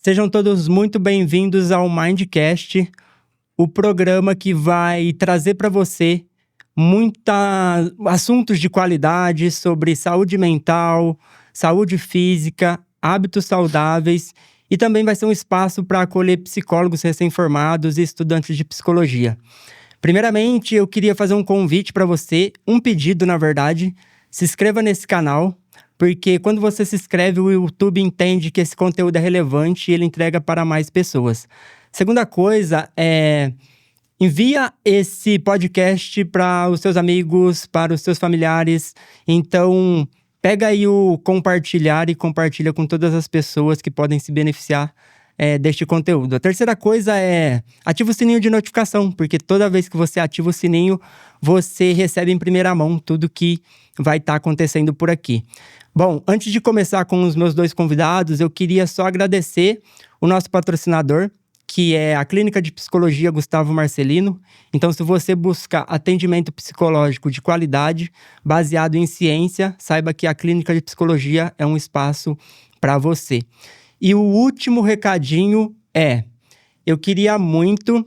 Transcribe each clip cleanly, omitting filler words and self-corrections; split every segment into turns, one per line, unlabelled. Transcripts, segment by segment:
Sejam todos muito bem-vindos ao Mindcast, o programa que vai trazer para você muitos assuntos de qualidade sobre saúde mental, saúde física, hábitos saudáveis e também vai ser um espaço para acolher psicólogos recém-formados e estudantes de psicologia. Primeiramente, eu queria fazer um convite para você, um pedido, na verdade. Se inscreva nesse canal, porque quando você se inscreve, o YouTube entende que esse conteúdo é relevante e ele entrega para mais pessoas. Segunda coisa envia esse podcast para os seus amigos, para os seus familiares. Então, pega aí o compartilhar e compartilha com todas as pessoas que podem se beneficiar deste conteúdo. A terceira coisa é ativa o sininho de notificação, porque toda vez que você ativa o sininho, você recebe em primeira mão tudo que vai estar acontecendo por aqui. Bom, antes de começar com os meus dois convidados, eu queria só agradecer o nosso patrocinador, que é a Clínica de Psicologia Gustavo Marcelino. Então, se você busca atendimento psicológico de qualidade, baseado em ciência, saiba que a Clínica de Psicologia é um espaço para você. E o último recadinho eu queria muito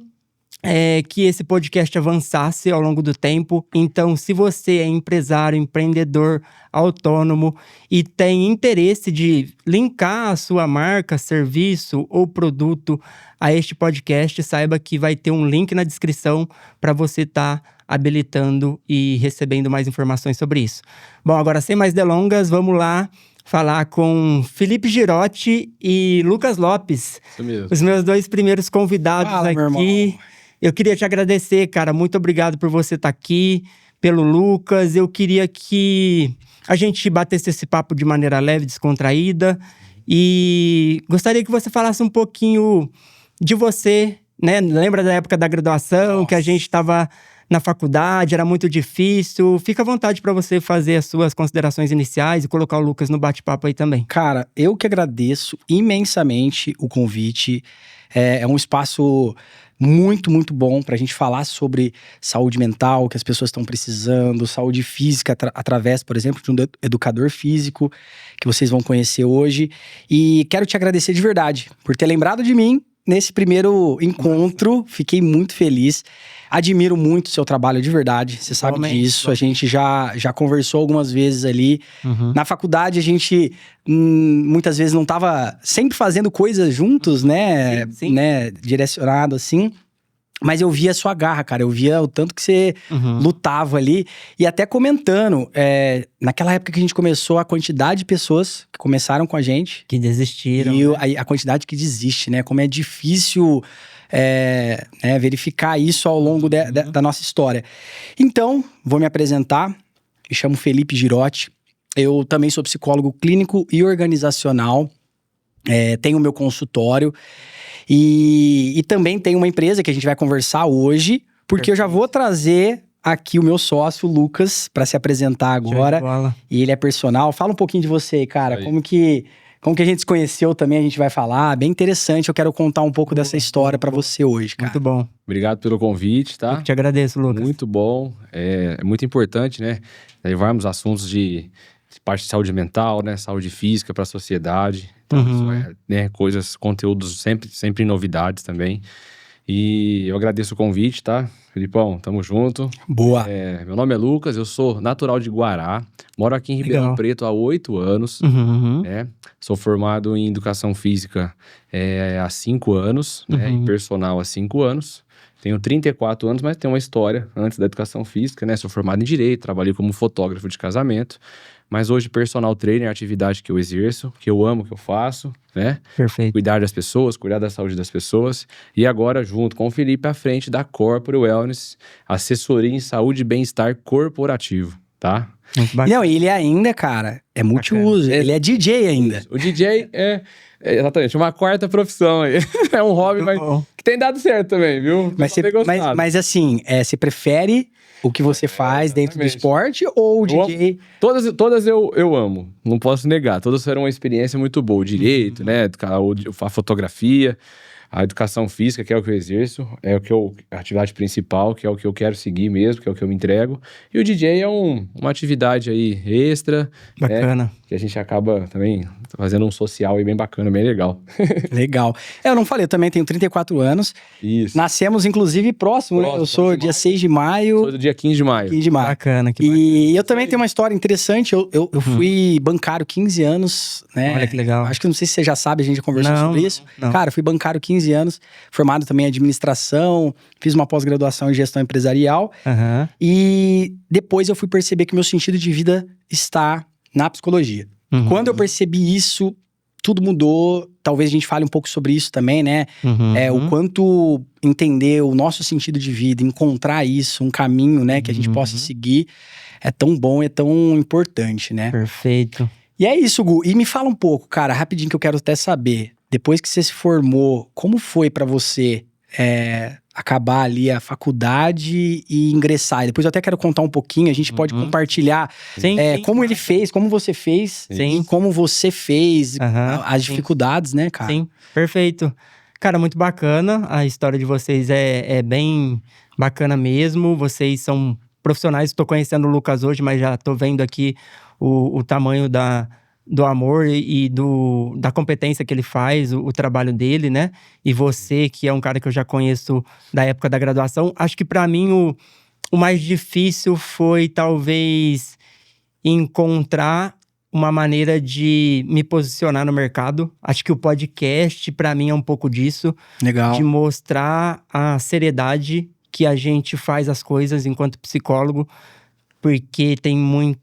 que esse podcast avançasse ao longo do tempo. Então, se você é empresário, empreendedor, autônomo e tem interesse de linkar a sua marca, serviço ou produto a este podcast, saiba que vai ter um link na descrição para você estar habilitando e recebendo mais informações sobre isso. Bom, agora sem mais delongas, vamos lá falar com Felipe Girotti e Lucas Lopes, os meus dois primeiros convidados aqui. Eu queria te agradecer, cara. Muito obrigado por você estar aqui, pelo Lucas. Eu queria que a gente batesse esse papo de maneira leve, descontraída. E gostaria que você falasse um pouquinho de você, né? Lembra da época da graduação, que a gente estava na faculdade, era muito difícil. Fica à vontade para você fazer as suas considerações iniciais e colocar o Lucas no bate-papo aí também.
Cara, eu que agradeço imensamente o convite. É um espaço muito, muito bom pra gente falar sobre saúde mental, que as pessoas estão precisando, saúde física, através, por exemplo, de um educador físico, que vocês vão conhecer hoje. E quero te agradecer de verdade por ter lembrado de mim nesse primeiro encontro. Fiquei muito feliz. Admiro muito o seu trabalho de verdade, você sabe disso. A gente já conversou algumas vezes ali. Na faculdade, a gente muitas vezes não estava sempre fazendo coisas juntos, né?
Sim.
Né? Direcionado assim. Mas eu via a sua garra, cara. Eu via o tanto que você lutava ali. E até comentando, naquela época que a gente começou, a quantidade de pessoas que começaram com a gente.
Que desistiram.
E a quantidade que desiste, né? Como é difícil verificar isso ao longo da nossa história. Então, vou me apresentar. Me chamo Felipe Girotti. Eu também sou psicólogo clínico e organizacional. Tenho meu consultório. E também tenho uma empresa que a gente vai conversar hoje, porque eu já vou trazer aqui o meu sócio, o Lucas, para se apresentar agora. E ele é personal. Fala um pouquinho de você, cara. Aí. Como que a gente se conheceu também, a gente vai falar. Bem interessante, eu quero contar um pouco dessa história para você hoje, cara.
Muito bom.
Obrigado pelo convite, tá?
Eu te agradeço, Lucas.
Muito bom. É muito importante, né? Levarmos assuntos de parte de saúde mental, né? Saúde física para a sociedade. Então, isso conteúdos sempre novidades também. E eu agradeço o convite, tá? Felipão, tamo junto.
Boa.
Meu nome é Lucas, eu sou natural de Guará. Moro aqui em Ribeirão Preto há 8 anos. Né? Sou formado em Educação Física há 5 anos, né? E personal há 5 anos. Tenho 34 anos, mas tenho uma história antes da Educação Física, né? Sou formado em Direito, trabalhei como fotógrafo de casamento. Mas hoje personal trainer é a atividade que eu exerço, que eu amo, que eu faço, né?
Perfeito.
Cuidar das pessoas, cuidar da saúde das pessoas. E agora, junto com o Felipe, à frente da Corpore Wellness, assessoria em saúde e bem-estar corporativo, tá?
Não, ele ainda, cara, é multiuso. Ele é DJ ainda.
O DJ é exatamente uma quarta profissão aí. É um hobby, mas que tem dado certo também, viu?
Mas assim, você prefere o que você faz dentro do esporte ou o DJ?
Todas eu amo, não posso negar. Todas foram uma experiência muito boa. O direito, né? A fotografia. A educação física, que é o que eu exerço, é a atividade principal, que é o que eu quero seguir mesmo, que é o que eu me entrego. E o DJ é uma atividade aí extra.
Bacana.
Né, que a gente acaba também fazendo um social aí bem bacana, bem legal.
Legal. Eu não falei, eu também tenho 34 anos.
Isso.
Nascemos, inclusive, próximo, né? Eu sou dia 6 de maio.
Sou do dia 15 de maio.
15 de maio.
Bacana.
E eu também tenho uma história interessante. Eu fui bancário 15 anos, né?
Olha que legal.
Acho que não sei se você já sabe, a gente já conversou sobre isso.
Não.
Cara, eu fui bancário 15 anos, formado também em administração, fiz uma pós-graduação em gestão empresarial. E depois eu fui perceber que meu sentido de vida está na psicologia. Quando eu percebi isso, tudo mudou. Talvez a gente fale um pouco sobre isso também, né? O quanto entender o nosso sentido de vida, encontrar isso, um caminho, né, que a gente possa seguir, é tão bom, é tão importante, né?
Perfeito.
E é isso, Gu. E me fala um pouco, cara, rapidinho, que eu quero até saber. Depois que você se formou, como foi pra você acabar ali a faculdade e ingressar? E depois eu até quero contar um pouquinho, a gente pode compartilhar como ele fez, como você fez, e como você fez, as dificuldades, né, cara?
Sim, perfeito. Cara, muito bacana, a história de vocês é bem bacana mesmo, vocês são profissionais, estou conhecendo o Lucas hoje, mas já estou vendo aqui o tamanho do amor e da competência que ele faz, o trabalho dele, né? E você, que é um cara que eu já conheço da época da graduação, acho que pra mim o mais difícil foi talvez encontrar uma maneira de me posicionar no mercado. Acho que o podcast, pra mim, é um pouco disso.
Legal.
De mostrar a seriedade que a gente faz as coisas enquanto psicólogo, porque tem muito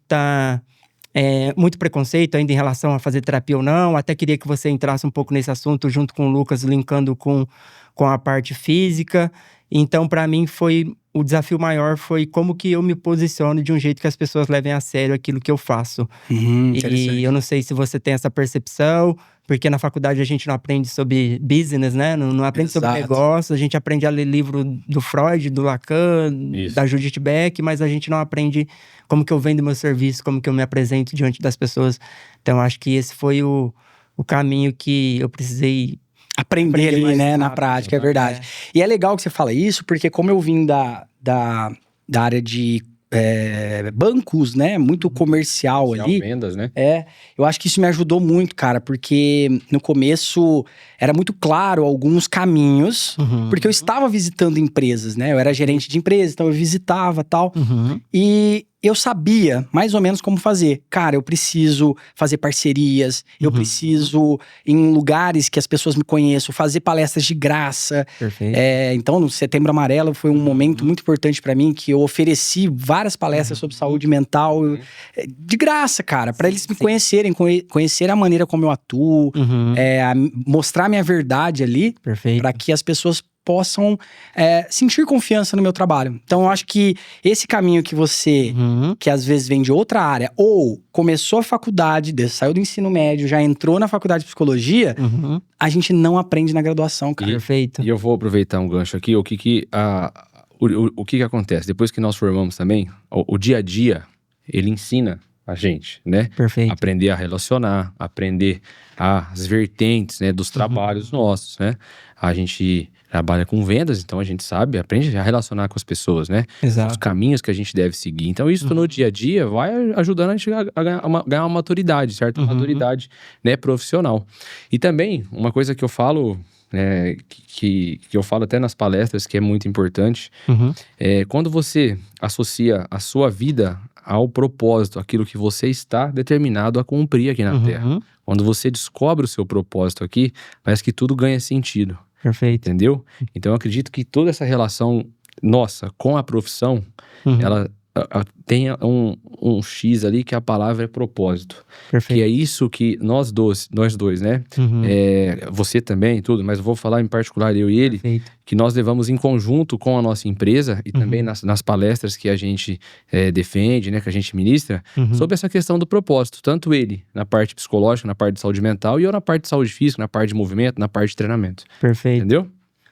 preconceito ainda em relação a fazer terapia ou não. Até queria que você entrasse um pouco nesse assunto junto com o Lucas, linkando com a parte física. Então, para mim, o desafio maior foi como que eu me posiciono de um jeito que as pessoas levem a sério aquilo que eu faço. E eu não sei se você tem essa percepção, porque na faculdade a gente não aprende sobre business, né? Não aprende sobre negócio, a gente aprende a ler livro do Freud, do Lacan, da Judith Beck, mas a gente não aprende como que eu vendo meu serviço, como que eu me apresento diante das pessoas. Então, acho que esse foi o caminho que eu precisei
aprender ali, né, na prática, é verdade. E é legal que você fala isso, porque como eu vim da área de bancos, né, muito comercial ali.
Vendas, né?
Eu acho que isso me ajudou muito, cara, porque no começo era muito claro alguns caminhos, porque eu estava visitando empresas, né, eu era gerente de empresa, então eu visitava e tal, e eu sabia mais ou menos como fazer. Cara, eu preciso fazer parcerias, eu preciso, em lugares que as pessoas me conheçam, fazer palestras de graça.
Perfeito.
Então, no Setembro Amarelo foi um momento muito importante pra mim, que eu ofereci várias palestras sobre saúde mental de graça, cara, pra eles me conhecerem, conhecer a maneira como eu atuo, mostrar minha verdade ali, pra que as pessoas possam sentir confiança no meu trabalho. Então, eu acho que esse caminho que você, que às vezes vem de outra área, ou começou a faculdade, saiu do ensino médio, já entrou na faculdade de psicologia, a gente não aprende na graduação, cara.
Perfeito.
E eu vou aproveitar um gancho aqui, o que acontece? Depois que nós formamos também, o dia a dia, ele ensina a gente, né?
Perfeito.
Aprender a relacionar, aprender as vertentes, né, dos trabalhos nossos, né? A gente trabalha com vendas, então a gente aprende a relacionar com as pessoas, né?
Exato.
Os caminhos que a gente deve seguir. Então isso no dia a dia vai ajudando a gente a ganhar uma maturidade, certa maturidade, né, profissional. E também, uma coisa que eu falo, que eu falo até nas palestras, que é muito importante, quando você associa a sua vida ao propósito, aquilo que você está determinado a cumprir aqui na Terra. Quando você descobre o seu propósito aqui, parece que tudo ganha sentido.
Perfeito.
Entendeu? Então eu acredito que toda essa relação nossa com a profissão, ela tem um X ali, que a palavra é propósito.
Perfeito.
Que é isso que nós dois, né? Você também, tudo, mas eu vou falar em particular, eu e ele,
Perfeito.
que nós levamos em conjunto com a nossa empresa e também nas palestras que a gente defende, né, que a gente ministra, sobre essa questão do propósito. Tanto ele na parte psicológica, na parte de saúde mental, e eu na parte de saúde física, na parte de movimento, na parte de treinamento.
Perfeito.
Entendeu?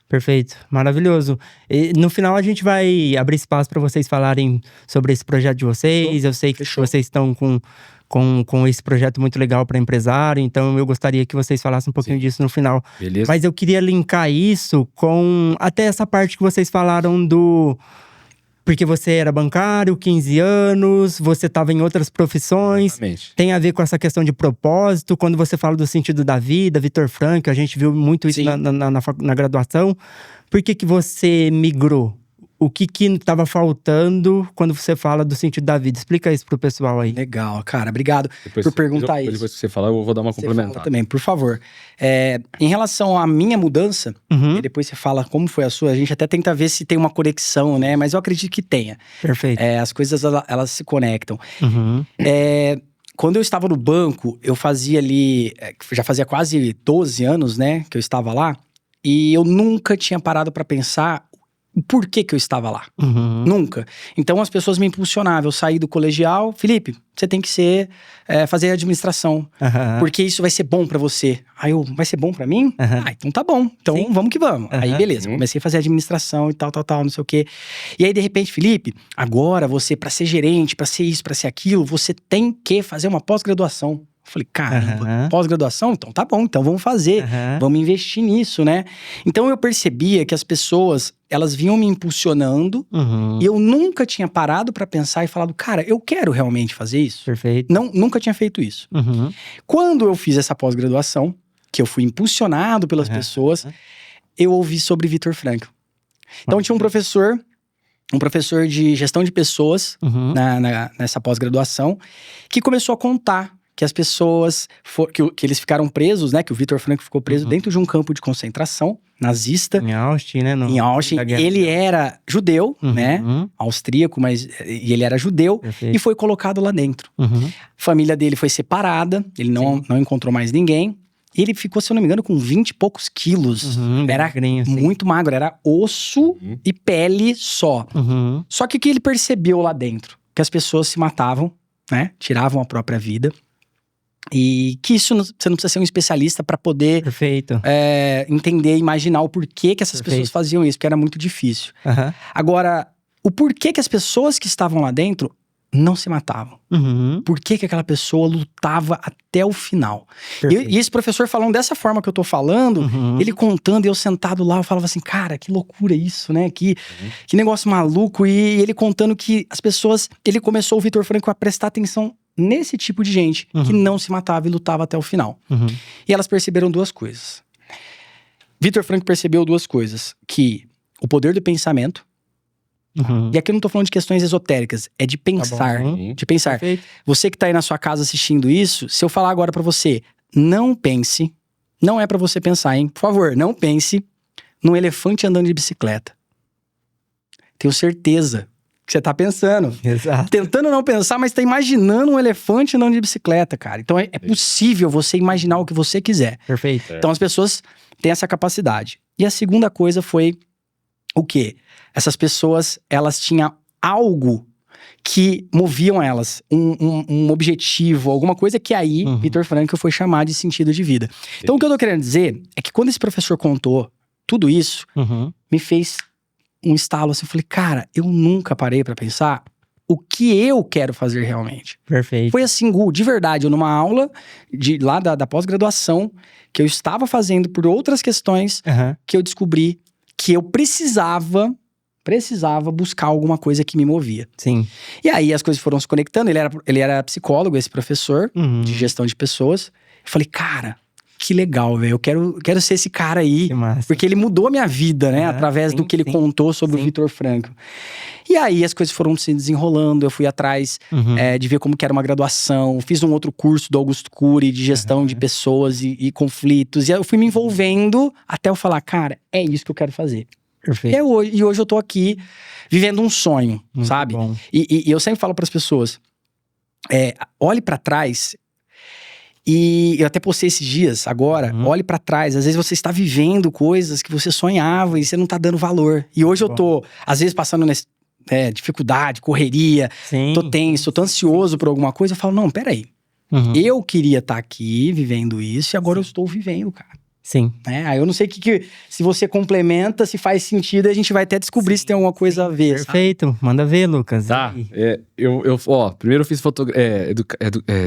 Perfeito, maravilhoso. E no final a gente vai abrir espaço para vocês falarem sobre esse projeto de vocês. Eu sei que vocês estão com esse projeto muito legal para empresário, então eu gostaria que vocês falassem um pouquinho disso no final.
Beleza.
Mas eu queria linkar isso com até essa parte que vocês falaram do... Porque você era bancário, 15 anos, você estava em outras profissões.
Exatamente.
Tem a ver com essa questão de propósito. Quando você fala do sentido da vida, Vitor Frankl, a gente viu muito isso na graduação. Por que você migrou? O que estava faltando quando você fala do sentido da vida? Explica isso pro pessoal aí.
Legal, cara. Obrigado por perguntar isso.
Depois que você falar, eu vou dar uma complementada.
Também, por favor. Em relação à minha mudança, e depois você fala como foi a sua, a gente até tenta ver se tem uma conexão, né? Mas eu acredito que tenha.
Perfeito.
As coisas, elas se conectam. Quando eu estava no banco, eu fazia ali... já fazia quase 12 anos, né? Que eu estava lá. E eu nunca tinha parado para pensar por que eu estava lá. Nunca. Então as pessoas me impulsionavam. Eu saí do colegial. Felipe, você tem que fazer administração. Porque isso vai ser bom pra você. Aí vai ser bom pra mim? Então tá bom. Então vamos que vamos. Aí beleza, comecei a fazer administração e tal, não sei o quê. E aí de repente, Felipe, agora você, pra ser gerente, pra ser isso, pra ser aquilo, você tem que fazer uma pós-graduação. Eu falei, caramba, pós-graduação? Então tá bom, então vamos fazer. Vamos investir nisso, né? Então eu percebia que as pessoas, elas vinham me impulsionando e eu nunca tinha parado pra pensar e falado, cara, eu quero realmente fazer isso.
Perfeito.
Nunca tinha feito isso. Quando eu fiz essa pós-graduação, que eu fui impulsionado pelas pessoas, eu ouvi sobre Vitor Frankl. Então tinha um professor de gestão de pessoas nessa pós-graduação, que começou a contar que as pessoas, que eles ficaram presos, né? Que o Vitor Frankl ficou preso dentro de um campo de concentração nazista.
Em Austin, né?
Em Austin. Ele era judeu, né? Austríaco, e ele era judeu.
Perfeito.
E foi colocado lá dentro. A família dele foi separada, ele não encontrou mais ninguém. E ele ficou, se eu não me engano, com 20 e poucos quilos. Era
magrinho,
muito magro, era osso e pele só. Só que o que ele percebeu lá dentro? Que as pessoas se matavam, né? Tiravam a própria vida. E que isso, você não precisa ser um especialista para poder entender, imaginar o porquê que essas pessoas faziam isso, porque era muito difícil. Agora, o porquê que as pessoas que estavam lá dentro não se matavam? Por que aquela pessoa lutava até o final? E esse professor falando dessa forma que eu tô falando, ele contando e eu sentado lá, eu falava assim, cara, que loucura isso, né? Que negócio maluco. E ele contando que as pessoas... Ele começou, o Vitor Frankl, a prestar atenção nesse tipo de gente que não se matava e lutava até o final. E elas perceberam duas coisas. Vitor Frankl percebeu duas coisas. Que o poder do pensamento, e aqui eu não tô falando de questões esotéricas, é de pensar. De pensar.
Perfeito.
Você que tá aí na sua casa assistindo isso, se eu falar agora pra você, não pense, não é pra você pensar, hein? Por favor, não pense num elefante andando de bicicleta. Tenho certeza que você tá pensando.
Exato.
Tentando não pensar, mas tá imaginando um elefante andando de bicicleta, cara. Então é possível você imaginar o que você quiser.
Perfeito.
Então as pessoas têm essa capacidade. E a segunda coisa foi o quê? Essas pessoas, elas tinham algo que moviam elas. Um objetivo, alguma coisa que aí Vitor Frankl foi chamar de sentido de vida. Então o que eu tô querendo dizer é que quando esse professor contou tudo isso, me fez um estalo assim, eu falei, cara, eu nunca parei pra pensar o que eu quero fazer realmente.
Perfeito.
Foi assim, Gu, de verdade, eu numa aula lá da pós-graduação, que eu estava fazendo por outras questões, que eu descobri que eu precisava buscar alguma coisa que me movia.
Sim.
E aí as coisas foram se conectando, ele era psicólogo, esse professor de gestão de pessoas. Eu falei, cara, que legal, velho. Eu quero ser esse cara aí.
Que massa.
Porque ele mudou a minha vida, né? Através do que ele contou sobre o Vitor Frankl. E aí as coisas foram se desenrolando. Eu fui atrás de ver como que era uma graduação. Fiz um outro curso do Augusto Cury de gestão de pessoas e conflitos. E eu fui me envolvendo até eu falar, cara, é isso que eu quero fazer.
Perfeito.
E hoje eu tô aqui vivendo um sonho,
muito
sabe?
Bom.
E eu sempre falo pras pessoas, olhe pra trás. E eu até postei esses dias, agora, olhe pra trás. Às vezes você está vivendo coisas que você sonhava e você não tá dando valor. E hoje eu tô, às vezes, passando dificuldade, correria, tô tenso, tô ansioso por alguma coisa. Eu falo, não, peraí. Eu queria estar aqui vivendo isso e agora eu estou vivendo, cara.
Sim.
Aí eu não sei se você complementa, se faz sentido, a gente vai até descobrir se tem alguma coisa a ver.
Perfeito.
Sabe?
Manda ver, Lucas.
Tá. Primeiro eu fiz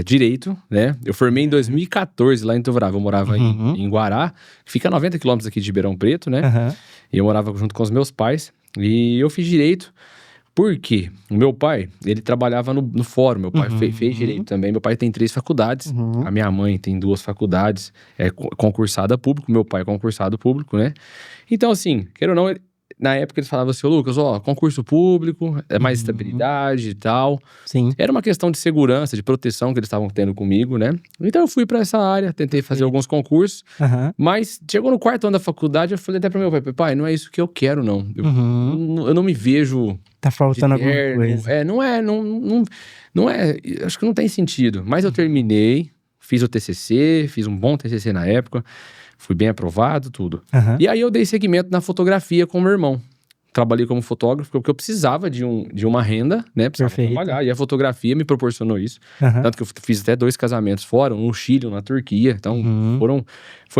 direito, né? Eu formei em 2014 lá em Tovorava. Eu morava em Guará, que fica a 90 quilômetros aqui de Ribeirão Preto, né? E eu morava junto com os meus pais. E eu fiz direito. Por quê? O meu pai, ele trabalhava no fórum. Meu pai fez direito também. Meu pai tem 3 faculdades. A minha mãe tem 2 faculdades. É concursada público. Meu pai é concursado público, né? Então, assim, queira ou não, na época eles falavam assim, Lucas, concurso público, é mais estabilidade e tal.
Sim.
Era uma questão de segurança, de proteção que eles estavam tendo comigo, né? Então eu fui pra essa área, tentei fazer alguns concursos, mas chegou no 4º ano da faculdade, eu falei até pro meu pai, não é isso que eu quero, não. Eu não me vejo...
Tá faltando alguma coisa.
Não é, acho que não tem sentido. Mas eu terminei, fiz o TCC, fiz um bom TCC na época, fui bem aprovado, tudo. E aí eu dei seguimento na fotografia com o meu irmão. Trabalhei como fotógrafo, porque eu precisava de uma renda, né? Precisava trabalhar. E a fotografia me proporcionou isso. Tanto que eu fiz até 2 casamentos fora, um no Chile, um na Turquia. Então,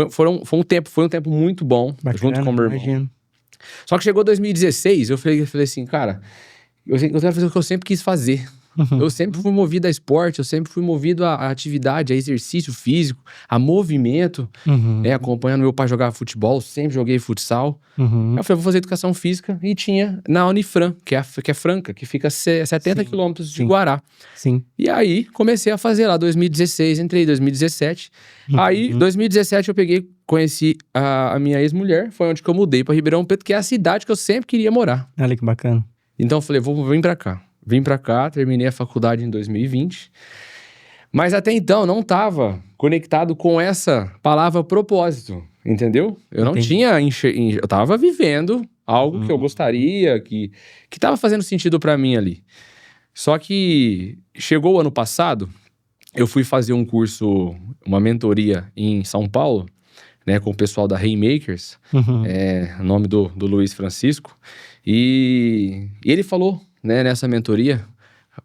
foi um tempo muito bom, junto com o meu irmão.
Imagino.
Só que chegou 2016, eu falei assim, cara, eu quero fazer o que eu sempre quis fazer. Eu sempre fui movido a esporte, eu sempre fui movido a atividade, a exercício físico, a movimento, né? Acompanhando meu pai jogar futebol, sempre joguei futsal. Aí eu falei, vou fazer educação física e tinha na Unifran, que é Franca, que fica a 70 quilômetros de Guará.
Sim.
E aí comecei a fazer lá, 2016, entrei em 2017. Aí, 2017 eu conheci a minha ex-mulher, foi onde que eu mudei pra Ribeirão Preto, que é a cidade que eu sempre queria morar.
Olha que bacana.
Então eu falei, vou vir pra cá. Vim pra cá, terminei a faculdade em 2020. Mas até então não estava conectado com essa palavra propósito, entendeu? Eu não tinha... Eu tava vivendo algo que eu gostaria, que tava fazendo sentido pra mim ali. Só que chegou o ano passado, eu fui fazer um curso, uma mentoria em São Paulo, né, com o pessoal da Haymakers, o nome do Luiz Francisco, e ele falou, né, nessa mentoria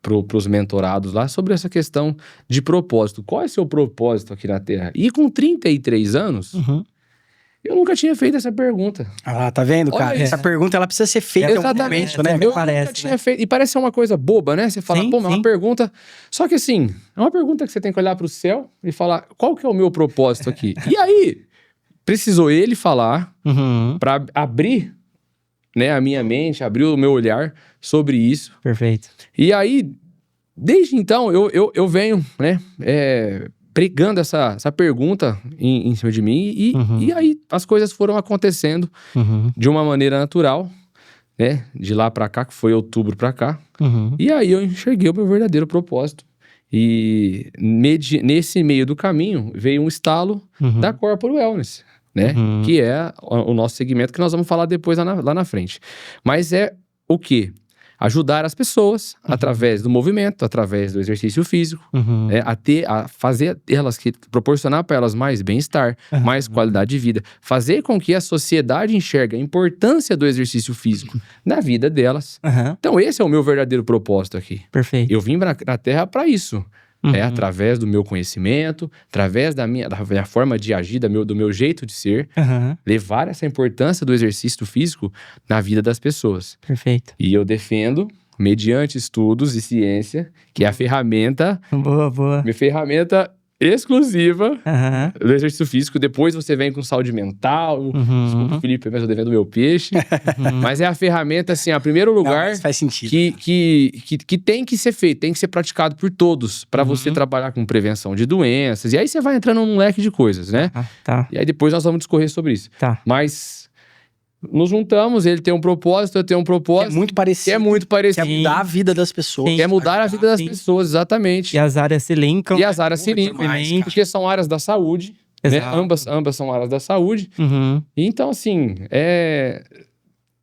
pros mentorados lá, sobre essa questão de propósito. Qual é o seu propósito aqui na Terra? E com 33 anos, eu nunca tinha feito essa pergunta.
Ah, tá vendo, cara? Essa pergunta, ela precisa ser feita em algum momento, né?
Eu nunca tinha feito. E parece ser uma coisa boba, né? Você fala, mas é uma pergunta... Só que assim, é uma pergunta que você tem que olhar pro céu e falar, qual que é o meu propósito aqui? E aí, precisou ele falar pra abrir, né, a minha mente, abrir o meu olhar sobre isso.
Perfeito.
E aí, desde então, eu venho, né, pregando essa pergunta em cima de mim. E aí, as coisas foram acontecendo de uma maneira natural, né? De lá pra cá, que foi outubro pra cá. E aí, eu enxerguei o meu verdadeiro propósito. E nesse meio do caminho, veio um estalo da Corpore Wellness, né? Que é o nosso segmento, que nós vamos falar depois lá na frente. Mas é o quê? Ajudar as pessoas através do movimento, através do exercício físico, né? a fazer elas, proporcionar para elas mais bem-estar, mais qualidade de vida, fazer com que a sociedade enxergue a importância do exercício físico na vida delas. Então esse é o meu verdadeiro propósito aqui.
Perfeito.
Eu vim na Terra para isso. Através do meu conhecimento, através da minha forma de agir, do meu jeito de ser, levar essa importância do exercício físico na vida das pessoas.
Perfeito.
E eu defendo, mediante estudos e ciência, que é a ferramenta... Minha ferramenta exclusiva do exercício físico. Depois você vem com saúde mental. Desculpa, Felipe, mas eu devendo meu peixe. Mas é a ferramenta, assim, a primeiro lugar...
Não, faz sentido.
Que tem que ser feito, tem que ser praticado por todos, para você trabalhar com prevenção de doenças. E aí você vai entrando num leque de coisas, né?
Tá.
E aí depois nós vamos discorrer sobre isso.
Tá.
Mas... nos juntamos, ele tem um propósito, eu tenho um propósito.
É muito parecido.
Que
é mudar a vida das pessoas.
Quer mudar a vida das pessoas, exatamente.
E as áreas se linkam.
Porque são áreas da saúde. Né? Ambas são áreas da saúde. E então, assim,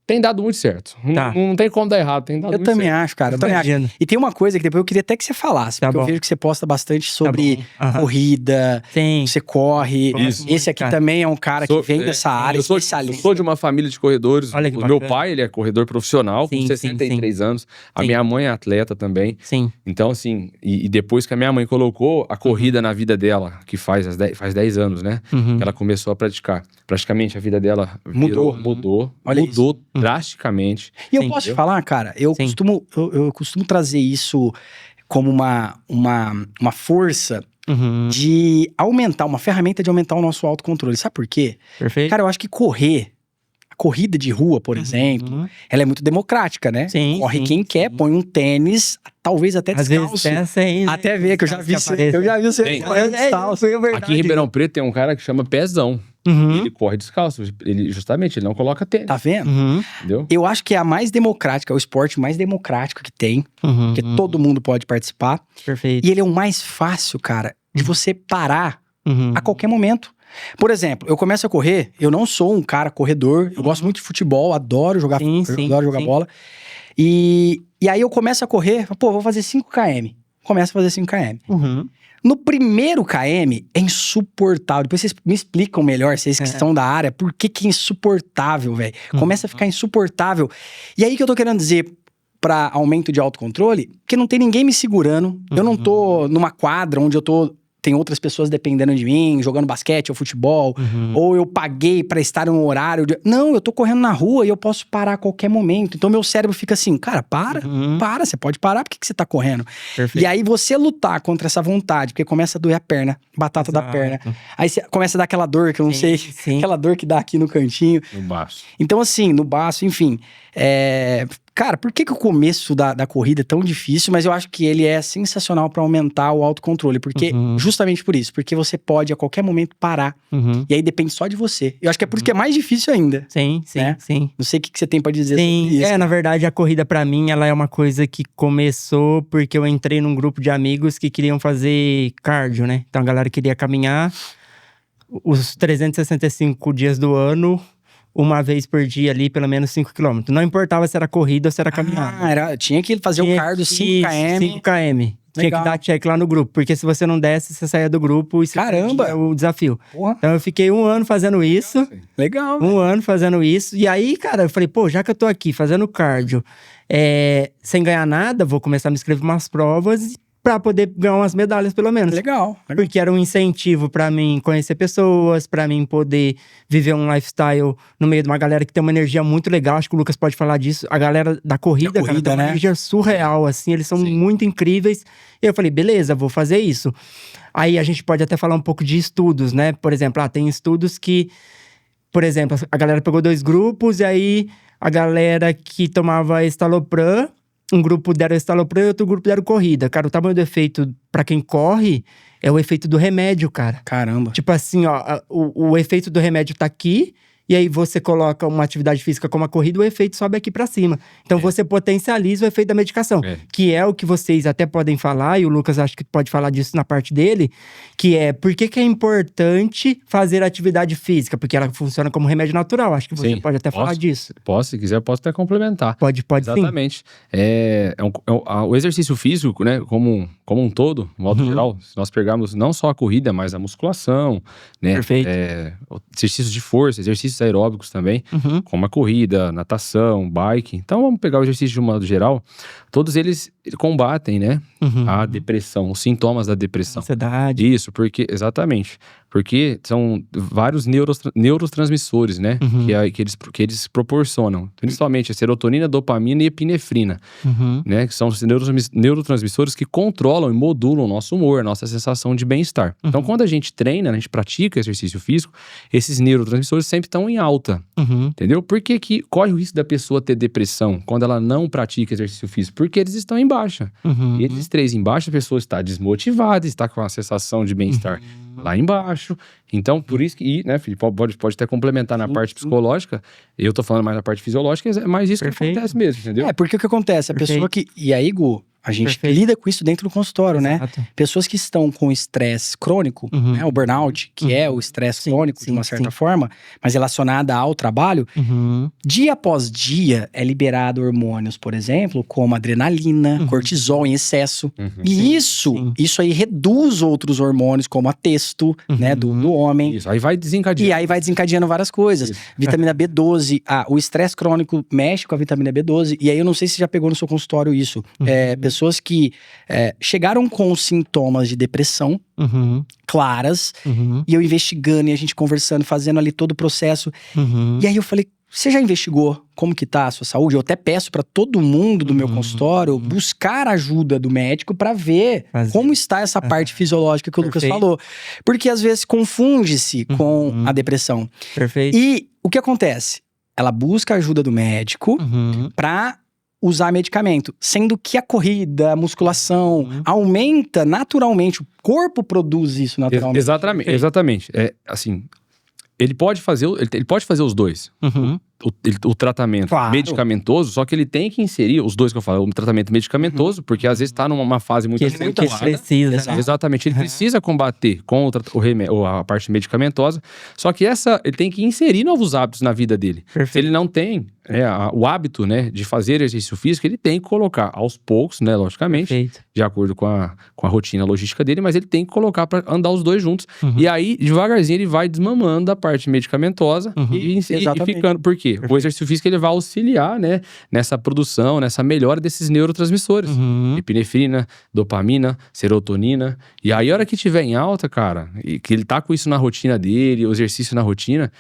tem dado muito certo.
Tá.
Não tem como dar errado, tem dado muito certo.
Eu também acho, cara. Eu também acho. E tem uma coisa que depois eu queria até que você falasse, porque eu vejo que você posta bastante sobre corrida, você corre.
Isso.
Esse aqui também é um cara que vem dessa área,
especialista. Eu sou de uma família de corredores.
Olha que
o meu pai, ele é corredor profissional, com 63 anos. A minha mãe é atleta também.
Sim.
Então, assim, e depois que a minha mãe colocou a corrida na vida dela, que faz 10 anos, né? Que ela começou a praticar. Praticamente a vida dela mudou drasticamente.
E eu posso te falar, cara, eu costumo trazer isso como uma força de aumentar, uma ferramenta de aumentar o nosso autocontrole. Sabe por quê?
Perfeito.
Cara, eu acho que a corrida de rua, por exemplo, ela é muito democrática, né?
Sim,
corre quem quer, põe um tênis, talvez até descalço.
Às vezes aí, né?
Até ver, que eu já vi você correndo descalço.
Aqui em Ribeirão Preto tem um cara que chama Pezão. Ele corre descalço. Ele não coloca tênis.
Tá vendo?
Entendeu?
Eu acho que é a mais democrática, é o esporte mais democrático que tem. Que todo mundo pode participar.
Perfeito.
E ele é o mais fácil, cara, de você parar a qualquer momento. Por exemplo, eu começo a correr, eu não sou um cara corredor, eu gosto muito de futebol, adoro jogar bola. E aí eu começo a correr, vou fazer 5km. Começo a fazer 5km. No primeiro KM, é insuportável. Depois vocês me explicam melhor, vocês que estão da área, por que é insuportável, velho. Começa a ficar insuportável. E aí que eu tô querendo dizer pra aumento de autocontrole, que não tem ninguém me segurando. Eu não tô numa quadra onde tem outras pessoas dependendo de mim, jogando basquete ou futebol, ou eu paguei pra estar em um horário. Não, eu tô correndo na rua e eu posso parar a qualquer momento. Então meu cérebro fica assim, cara, para, você pode parar, por que você tá correndo?
Perfeito.
E aí você lutar contra essa vontade, porque começa a doer a perna, batata da perna. Aí você começa a dar aquela dor que eu não sei, aquela dor que dá aqui no cantinho.
No baço.
Então assim, no baço, enfim. Cara, por que o começo da corrida é tão difícil, mas eu acho que ele é sensacional pra aumentar o autocontrole, porque justamente por isso, porque você pode a qualquer momento parar, e aí depende só de você. Eu acho que é por isso que é mais difícil ainda.
Sim.
Não sei o que você tem pra dizer sobre isso.
Na verdade, a corrida pra mim, ela é uma coisa que começou porque eu entrei num grupo de amigos que queriam fazer cardio, né? Então a galera queria caminhar os 365 dias do ano, uma vez por dia ali, pelo menos 5km. Não importava se era corrida ou se era caminhada.
Tinha que fazer o cardio 5km.
5km. Tinha que dar check lá no grupo, porque se você não desse, você saía do grupo e você perdia o desafio.
Porra.
Então eu fiquei 1 ano fazendo isso.
Legal.
1 ano fazendo isso. E aí, cara, eu falei, já que eu tô aqui fazendo cardio, sem ganhar nada, vou começar a me inscrever umas provas pra poder ganhar umas medalhas, pelo menos.
Legal.
Porque era um incentivo pra mim conhecer pessoas, pra mim poder viver um lifestyle no meio de uma galera que tem uma energia muito legal. Acho que o Lucas pode falar disso. A galera da corrida, cara, tem uma energia surreal, assim. Eles são muito incríveis. E eu falei, beleza, vou fazer isso. Aí a gente pode até falar um pouco de estudos, né? Por exemplo, tem estudos que… Por exemplo, a galera pegou 2 grupos e aí a galera que tomava estalopram, um grupo deram estalopram e outro grupo deram corrida. Cara, o tamanho do efeito pra quem corre é o efeito do remédio, cara.
Caramba.
Tipo assim, o efeito do remédio tá aqui, e aí você coloca uma atividade física como a corrida, o efeito sobe aqui pra cima. Então você potencializa o efeito da medicação. Que é o que vocês até podem falar, e o Lucas acho que pode falar disso na parte dele, que é por que é importante fazer atividade física? Porque ela funciona como remédio natural. Acho que você pode até falar disso.
Posso, se quiser, posso até complementar.
Pode
Exatamente. O exercício físico, né, como um todo, no modo geral, se nós pegarmos não só a corrida, mas a musculação, né?
Perfeito.
Exercícios de força, exercícios aeróbicos também, como a corrida, natação, bike. Então vamos pegar o exercício de um modo geral. Todos eles combatem, né, a depressão, os sintomas da depressão.
Ansiedade.
Isso, exatamente. Porque são vários neurotransmissores, né, que eles proporcionam. Principalmente a serotonina, dopamina e epinefrina, né, que são os neurotransmissores que controlam e modulam o nosso humor, nossa sensação de bem-estar. Então, quando a gente treina, a gente pratica exercício físico, esses neurotransmissores sempre estão em alta, entendeu? Por que corre o risco da pessoa ter depressão quando ela não pratica exercício físico? Porque eles estão em baixa. E esses 3 em baixa, a pessoa está desmotivada, está com a sensação de bem-estar lá embaixo. Então, por isso que, né, Felipe, pode até complementar na parte psicológica. Eu tô falando mais na parte fisiológica, é mais isso que acontece mesmo, entendeu?
Porque o que acontece? A pessoa que… E aí, Gu, A gente lida com isso dentro do consultório,
Exato.
né? Pessoas que estão com estresse crônico, né? O burnout, que é o estresse crônico de uma certa forma, mas relacionada ao trabalho, dia após dia é liberado hormônios, por exemplo, como adrenalina, cortisol em excesso. E isso aí reduz outros hormônios, como a testo, né? Do homem.
Isso, aí vai desencadeando.
E aí vai desencadeando várias coisas.
Isso.
Vitamina B12, o estresse crônico mexe com a vitamina B12. E aí eu não sei se já pegou no seu consultório isso. Pessoas que chegaram com sintomas de depressão claras, e eu investigando, e a gente conversando, fazendo ali todo o processo. E aí eu falei, você já investigou como que tá a sua saúde? Eu até peço para todo mundo do meu consultório buscar ajuda do médico para ver como está essa parte fisiológica que o Lucas falou. Porque às vezes confunde-se com a depressão.
Perfeito.
E o que acontece? Ela busca a ajuda do médico para usar medicamento, sendo que a corrida, a musculação aumenta naturalmente, o corpo produz isso naturalmente.
Exatamente. Assim, ele pode fazer os dois. O tratamento medicamentoso, só que ele tem que inserir os dois que eu falo, o tratamento medicamentoso, porque às vezes está numa fase muito acentuada.
Que precisa, né?
Exatamente, ele precisa combater com o remédio, a parte medicamentosa, só que ele tem que inserir novos hábitos na vida dele. Se ele não tem o hábito, né, de fazer exercício físico, ele tem que colocar aos poucos, né, logicamente, de acordo com a rotina logística dele, mas ele tem que colocar para andar os dois juntos. E aí, devagarzinho, ele vai desmamando a parte medicamentosa e ficando. Por quê? O exercício físico ele vai auxiliar, né, nessa produção, nessa melhora desses neurotransmissores. Epinefrina, dopamina, serotonina. E aí, a hora que tiver em alta, cara, e que ele tá com isso na rotina dele, o exercício na rotina,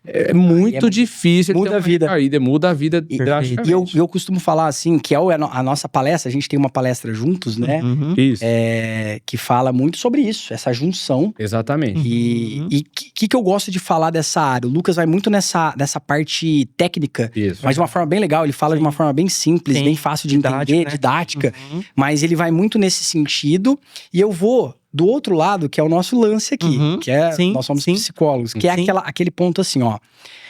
é muito difícil.
Muda a vida.
Muda a vida drasticamente.
E eu costumo falar assim, que a nossa palestra, a gente tem uma palestra juntos, né?
Isso.
Que fala muito sobre isso, essa junção.
Exatamente.
E que eu gosto de falar dessa área? O Lucas vai muito nessa parte técnica, mas de uma forma bem legal. Ele fala de uma forma bem simples, bem fácil de entender, didática. Mas ele vai muito nesse sentido. E eu vou do outro lado, que é o nosso lance aqui, que é nós somos psicólogos, que é aquele ponto assim, ó.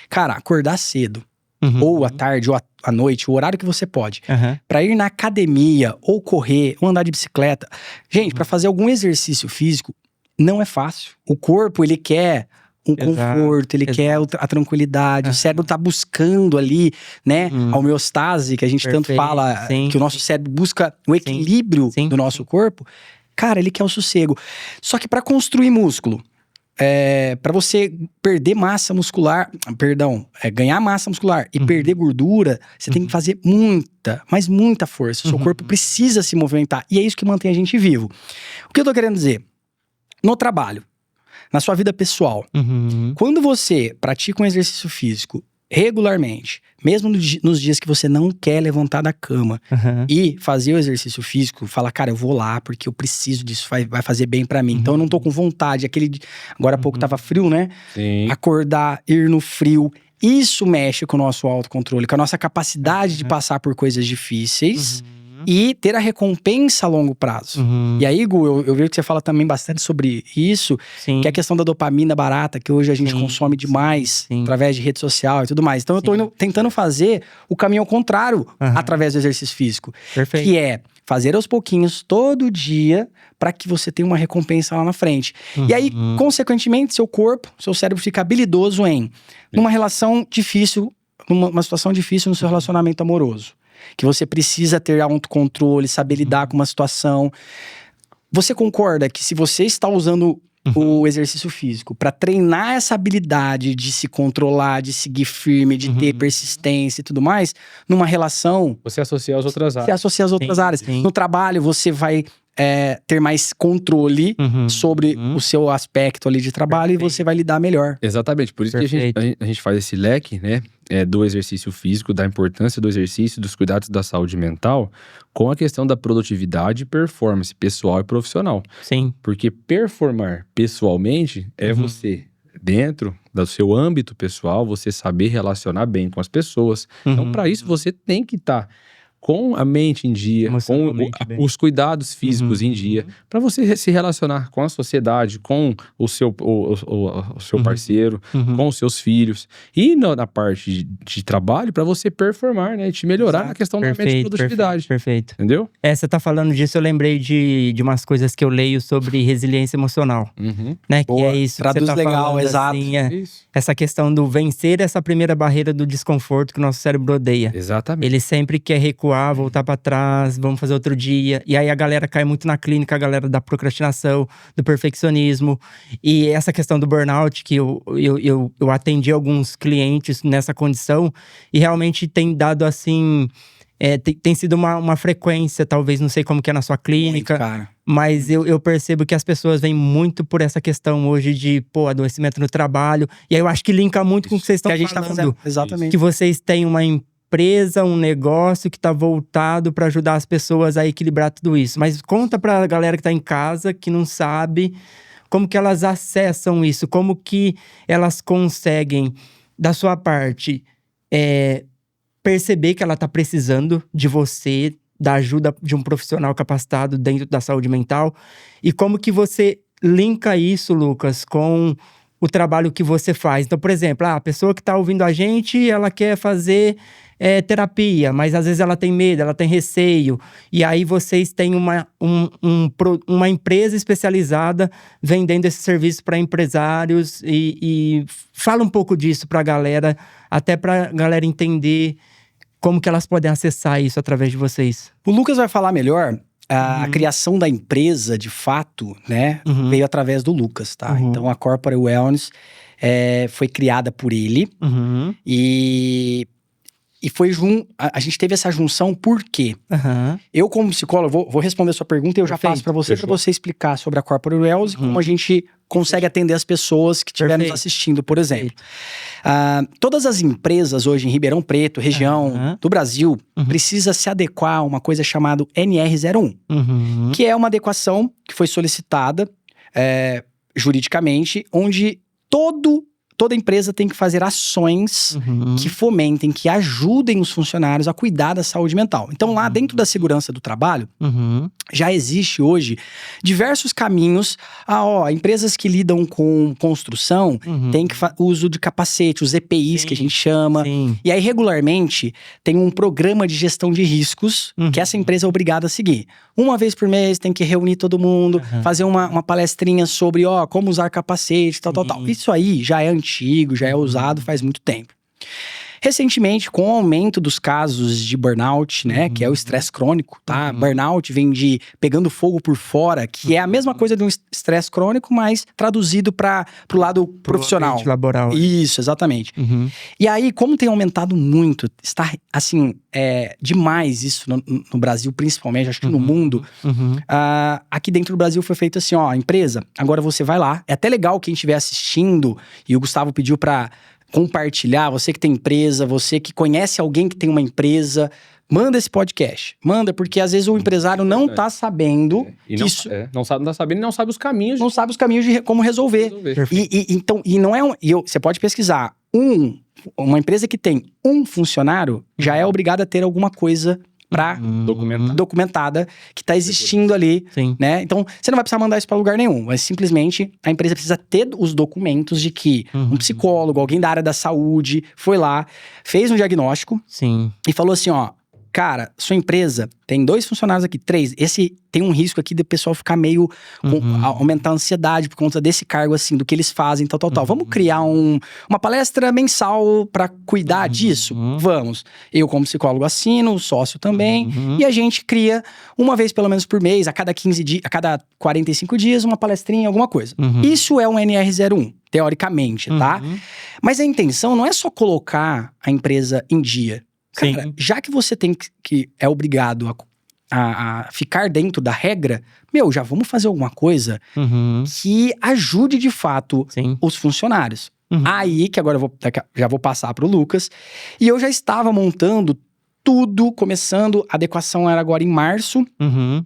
Cara, acordar cedo, ou à tarde, ou à noite, o horário que você pode, pra ir na academia, ou correr, ou andar de bicicleta. Gente, pra fazer algum exercício físico, não é fácil. O corpo, ele quer um conforto, ele quer a tranquilidade, o cérebro tá buscando ali, né, a homeostase, que a gente tanto fala, que o nosso cérebro busca o equilíbrio do nosso corpo. Cara, ele quer o sossego. Só que para construir músculo, para você perder massa muscular, ganhar massa muscular e perder gordura, você tem que fazer mas muita força. O seu corpo precisa se movimentar. E é isso que mantém a gente vivo. O que eu tô querendo dizer? No trabalho, na sua vida pessoal, quando você pratica um exercício físico regularmente, mesmo nos dias que você não quer levantar da cama e fazer o exercício físico, fala, cara, eu vou lá porque eu preciso disso, vai fazer bem pra mim. Então eu não tô com vontade, agora há pouco tava frio, né? Acordar, ir no frio, isso mexe com o nosso autocontrole, com a nossa capacidade de passar por coisas difíceis e ter a recompensa a longo prazo. E aí, Gu, eu vejo que você fala também bastante sobre isso, que é a questão da dopamina barata, que hoje a gente consome demais através de rede social e tudo mais. Então eu tô tentando fazer o caminho ao contrário através do exercício físico. Que é fazer aos pouquinhos, todo dia, para que você tenha uma recompensa lá na frente. E aí, consequentemente, seu corpo, seu cérebro fica habilidoso numa relação difícil, numa situação difícil no seu relacionamento amoroso. Que você precisa ter autocontrole, saber lidar com uma situação. Você concorda que se você está usando o exercício físico para treinar essa habilidade de se controlar, de seguir firme, de ter persistência e tudo mais, numa relação...
Você associa às outras áreas.
Você associa às outras áreas. No trabalho, você vai ter mais controle sobre o seu aspecto ali de trabalho e você vai lidar melhor.
Exatamente, por isso que a gente faz esse leque, né, do exercício físico, da importância do exercício, dos cuidados da saúde mental, com a questão da produtividade e performance pessoal e profissional. Porque performar pessoalmente é você, dentro do seu âmbito pessoal, você saber relacionar bem com as pessoas. Então, para isso, você tem que estar com a mente em dia, com os cuidados físicos em dia, para você se relacionar com a sociedade, com o seu parceiro, com os seus filhos. E na parte de trabalho, para você performar, né? Te melhorar na questão da mente de produtividade.
Perfeito.
Entendeu?
Você tá falando disso, eu lembrei de umas coisas que eu leio sobre resiliência emocional. Né?
Boa,
que é isso
traduz
que você tá
legal,
falando,
exato.
Assim, essa questão do vencer essa primeira barreira do desconforto que o nosso cérebro odeia.
Exatamente.
Ele sempre quer recuar, voltar para trás, vamos fazer outro dia. E aí a galera cai muito na clínica, a galera da procrastinação, do perfeccionismo. E essa questão do burnout, que eu atendi alguns clientes nessa condição. E realmente tem dado assim… tem sido uma frequência, talvez, não sei como que é na sua clínica.
Muito, cara.
Mas eu percebo que as pessoas vêm muito por essa questão hoje de, adoecimento no trabalho. E aí eu acho que linka muito com o que vocês estão falando.
Que a gente tá fazendo, exatamente.
Que vocês têm uma empresa, um negócio que tá voltado para ajudar as pessoas a equilibrar tudo isso. Mas conta pra galera que tá em casa, que não sabe, como que elas acessam isso. Como que elas conseguem, da sua parte, perceber que ela tá precisando de você, da ajuda de um profissional capacitado dentro da saúde mental. E como que você linka isso, Lucas, com o trabalho que você faz. Então, por exemplo, a pessoa que está ouvindo a gente, ela quer fazer terapia, mas às vezes ela tem medo, ela tem receio. E aí vocês têm uma empresa especializada vendendo esse serviço para empresários. E fala um pouco disso para a galera, até para a galera entender como que elas podem acessar isso através de vocês.
O Lucas vai falar melhor. A criação da empresa, de fato, né, veio através do Lucas, tá? Então, a Corporate Wellness foi criada por ele. E foi a gente teve essa junção por quê? Eu, como psicólogo, vou responder a sua pergunta e eu já passo para você explicar sobre a Corporate Wellness e como a gente consegue atender as pessoas que estiverem nos assistindo, por exemplo. Todas as empresas hoje em Ribeirão Preto, região do Brasil, precisa se adequar a uma coisa chamada NR01, que é uma adequação que foi solicitada juridicamente, onde toda empresa tem que fazer ações que fomentem, que ajudem os funcionários a cuidar da saúde mental. Então, lá dentro da segurança do trabalho, já existe hoje diversos caminhos. Empresas que lidam com construção têm que uso de capacete, os EPIs que a gente chama. E aí, regularmente, tem um programa de gestão de riscos que essa empresa é obrigada a seguir. Uma vez por mês tem que reunir todo mundo, fazer uma palestrinha sobre como usar capacete, tal. Isso aí já é antigo, já é usado faz muito tempo. Recentemente, com o aumento dos casos de burnout, né, que é o estresse crônico, tá? Burnout vem de pegando fogo por fora, que é a mesma coisa de um estresse crônico, mas traduzido para o lado profissional.
Laboral.
Isso, exatamente. E aí, como tem aumentado muito, está assim, demais isso no Brasil, principalmente, acho que no mundo. Aqui dentro do Brasil foi feito assim, empresa, agora você vai lá. É até legal quem estiver assistindo, e o Gustavo pediu para compartilhar, você que tem empresa, você que conhece alguém que tem uma empresa, manda esse podcast. Manda, porque às vezes o empresário não tá sabendo
não tá sabendo e não sabe os caminhos.
Não sabe os caminhos de como resolver. E não é você pode pesquisar. Uma empresa que tem um funcionário já é obrigada a ter alguma coisa documentada que tá existindo ali, né? Então, você não vai precisar mandar isso para lugar nenhum, mas simplesmente a empresa precisa ter os documentos de que um psicólogo, alguém da área da saúde, foi lá, fez um diagnóstico e falou assim, cara, sua empresa tem 2 funcionários aqui, 3. Esse tem um risco aqui de o pessoal ficar meio… aumentar a ansiedade por conta desse cargo, assim, do que eles fazem, tal. Vamos criar uma palestra mensal para cuidar disso? Vamos. Eu, como psicólogo, assino, o sócio também. E a gente cria, uma vez pelo menos por mês, a cada 15 dias, a cada 45 dias, uma palestrinha, alguma coisa. Isso é um NR01, teoricamente, tá? Mas a intenção não é só colocar a empresa em dia. Cara, já que você é obrigado a ficar dentro da regra, já vamos fazer alguma coisa que ajude de fato os funcionários. Aí, que agora já vou passar pro Lucas, e eu já estava montando tudo começando. A adequação era agora em março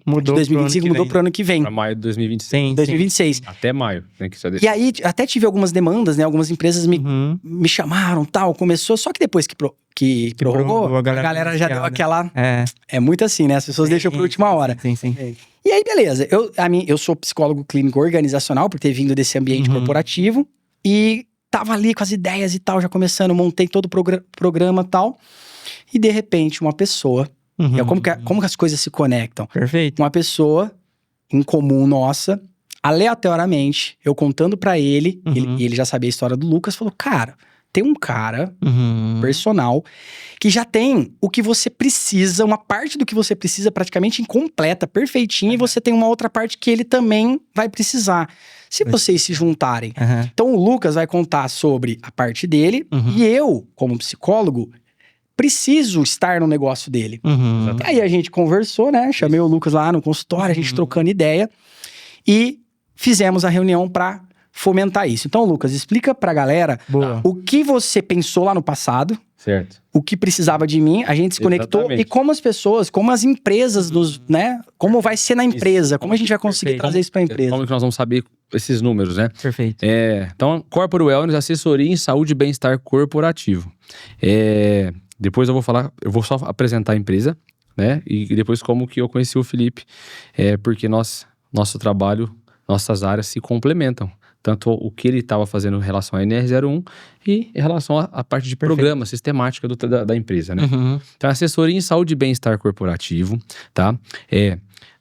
Mudou
de 2025, mudou pro ano que vem.
Pra maio de 2026.
Sim,
2026.
Até maio, né?
E aí, até tive algumas demandas, né? Algumas empresas me chamaram, tal, começou. Só que depois que prorrogou, a galera já deu aquela... É muito assim, né? As pessoas deixam por última hora.
Sim.
E aí, beleza. Eu sou psicólogo clínico organizacional, por ter vindo desse ambiente corporativo. E tava ali com as ideias e tal, já começando, montei todo o programa e tal. E de repente, uma pessoa... Como que as coisas se conectam?
Perfeito.
Uma pessoa em comum nossa, aleatoriamente, eu contando pra ele, ele já sabia a história do Lucas, falou, cara, tem um cara personal que já tem o que você precisa, uma parte do que você precisa praticamente incompleta, perfeitinha, e você tem uma outra parte que ele também vai precisar. Se vocês se juntarem. Então o Lucas vai contar sobre a parte dele, e eu, como psicólogo, preciso estar no negócio dele. Aí a gente conversou, né? Chamei o Lucas lá no consultório, a gente trocando ideia. E fizemos a reunião pra fomentar isso. Então, Lucas, explica pra galera o que você pensou lá no passado.
Certo.
O que precisava de mim, a gente se conectou. E como as pessoas, como as empresas, né? Como vai ser na empresa, como a gente vai conseguir trazer isso pra empresa.
Como que nós vamos saber esses números, né?
Perfeito.
Então, Corporate Wellness, assessoria em saúde e bem-estar corporativo. Depois eu vou só apresentar a empresa, né? E depois como que eu conheci o Felipe. Porque nosso trabalho, nossas áreas se complementam. Tanto o que ele estava fazendo em relação à NR01 e em relação à parte de programa, sistemática da empresa, né? Então, assessoria em saúde e bem-estar corporativo, tá?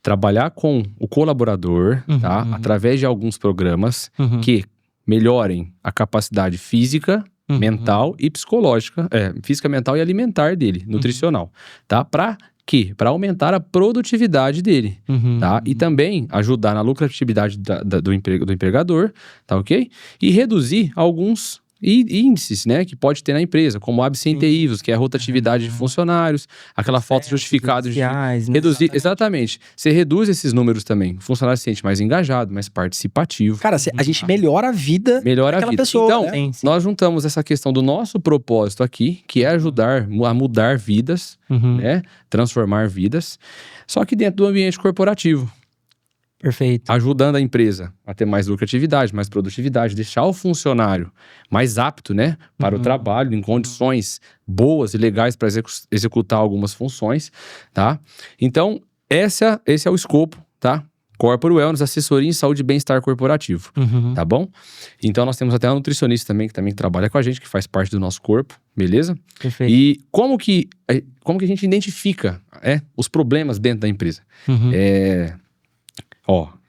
Trabalhar com o colaborador, tá? Através de alguns programas que melhorem a capacidade física, mental e psicológica, física, mental e alimentar dele, nutricional, tá? Para quê? Para aumentar a produtividade dele, tá? E também ajudar na lucratividade do empregador, tá ok? E reduzir alguns índices, né, que pode ter na empresa, como absenteísmos, que é a rotatividade de funcionários, aquela falta justificada de reduzir, exatamente. Você reduz esses números também. O funcionário se sente mais engajado, mais participativo.
Cara, a gente melhora a vida daquela pessoa.
Então,
né?
nós juntamos essa questão do nosso propósito aqui, que é ajudar a mudar vidas, né, transformar vidas, só que dentro do ambiente corporativo.
Perfeito.
Ajudando a empresa a ter mais lucratividade, mais produtividade, deixar o funcionário mais apto, né, para o trabalho, em condições boas e legais para executar algumas funções, tá? Então, esse é o escopo, tá? Corporate Wellness, assessoria em saúde e bem-estar corporativo, tá bom? Então, nós temos até uma nutricionista também, que também trabalha com a gente, que faz parte do nosso corpo, beleza?
Perfeito.
E como que a gente identifica os problemas dentro da empresa?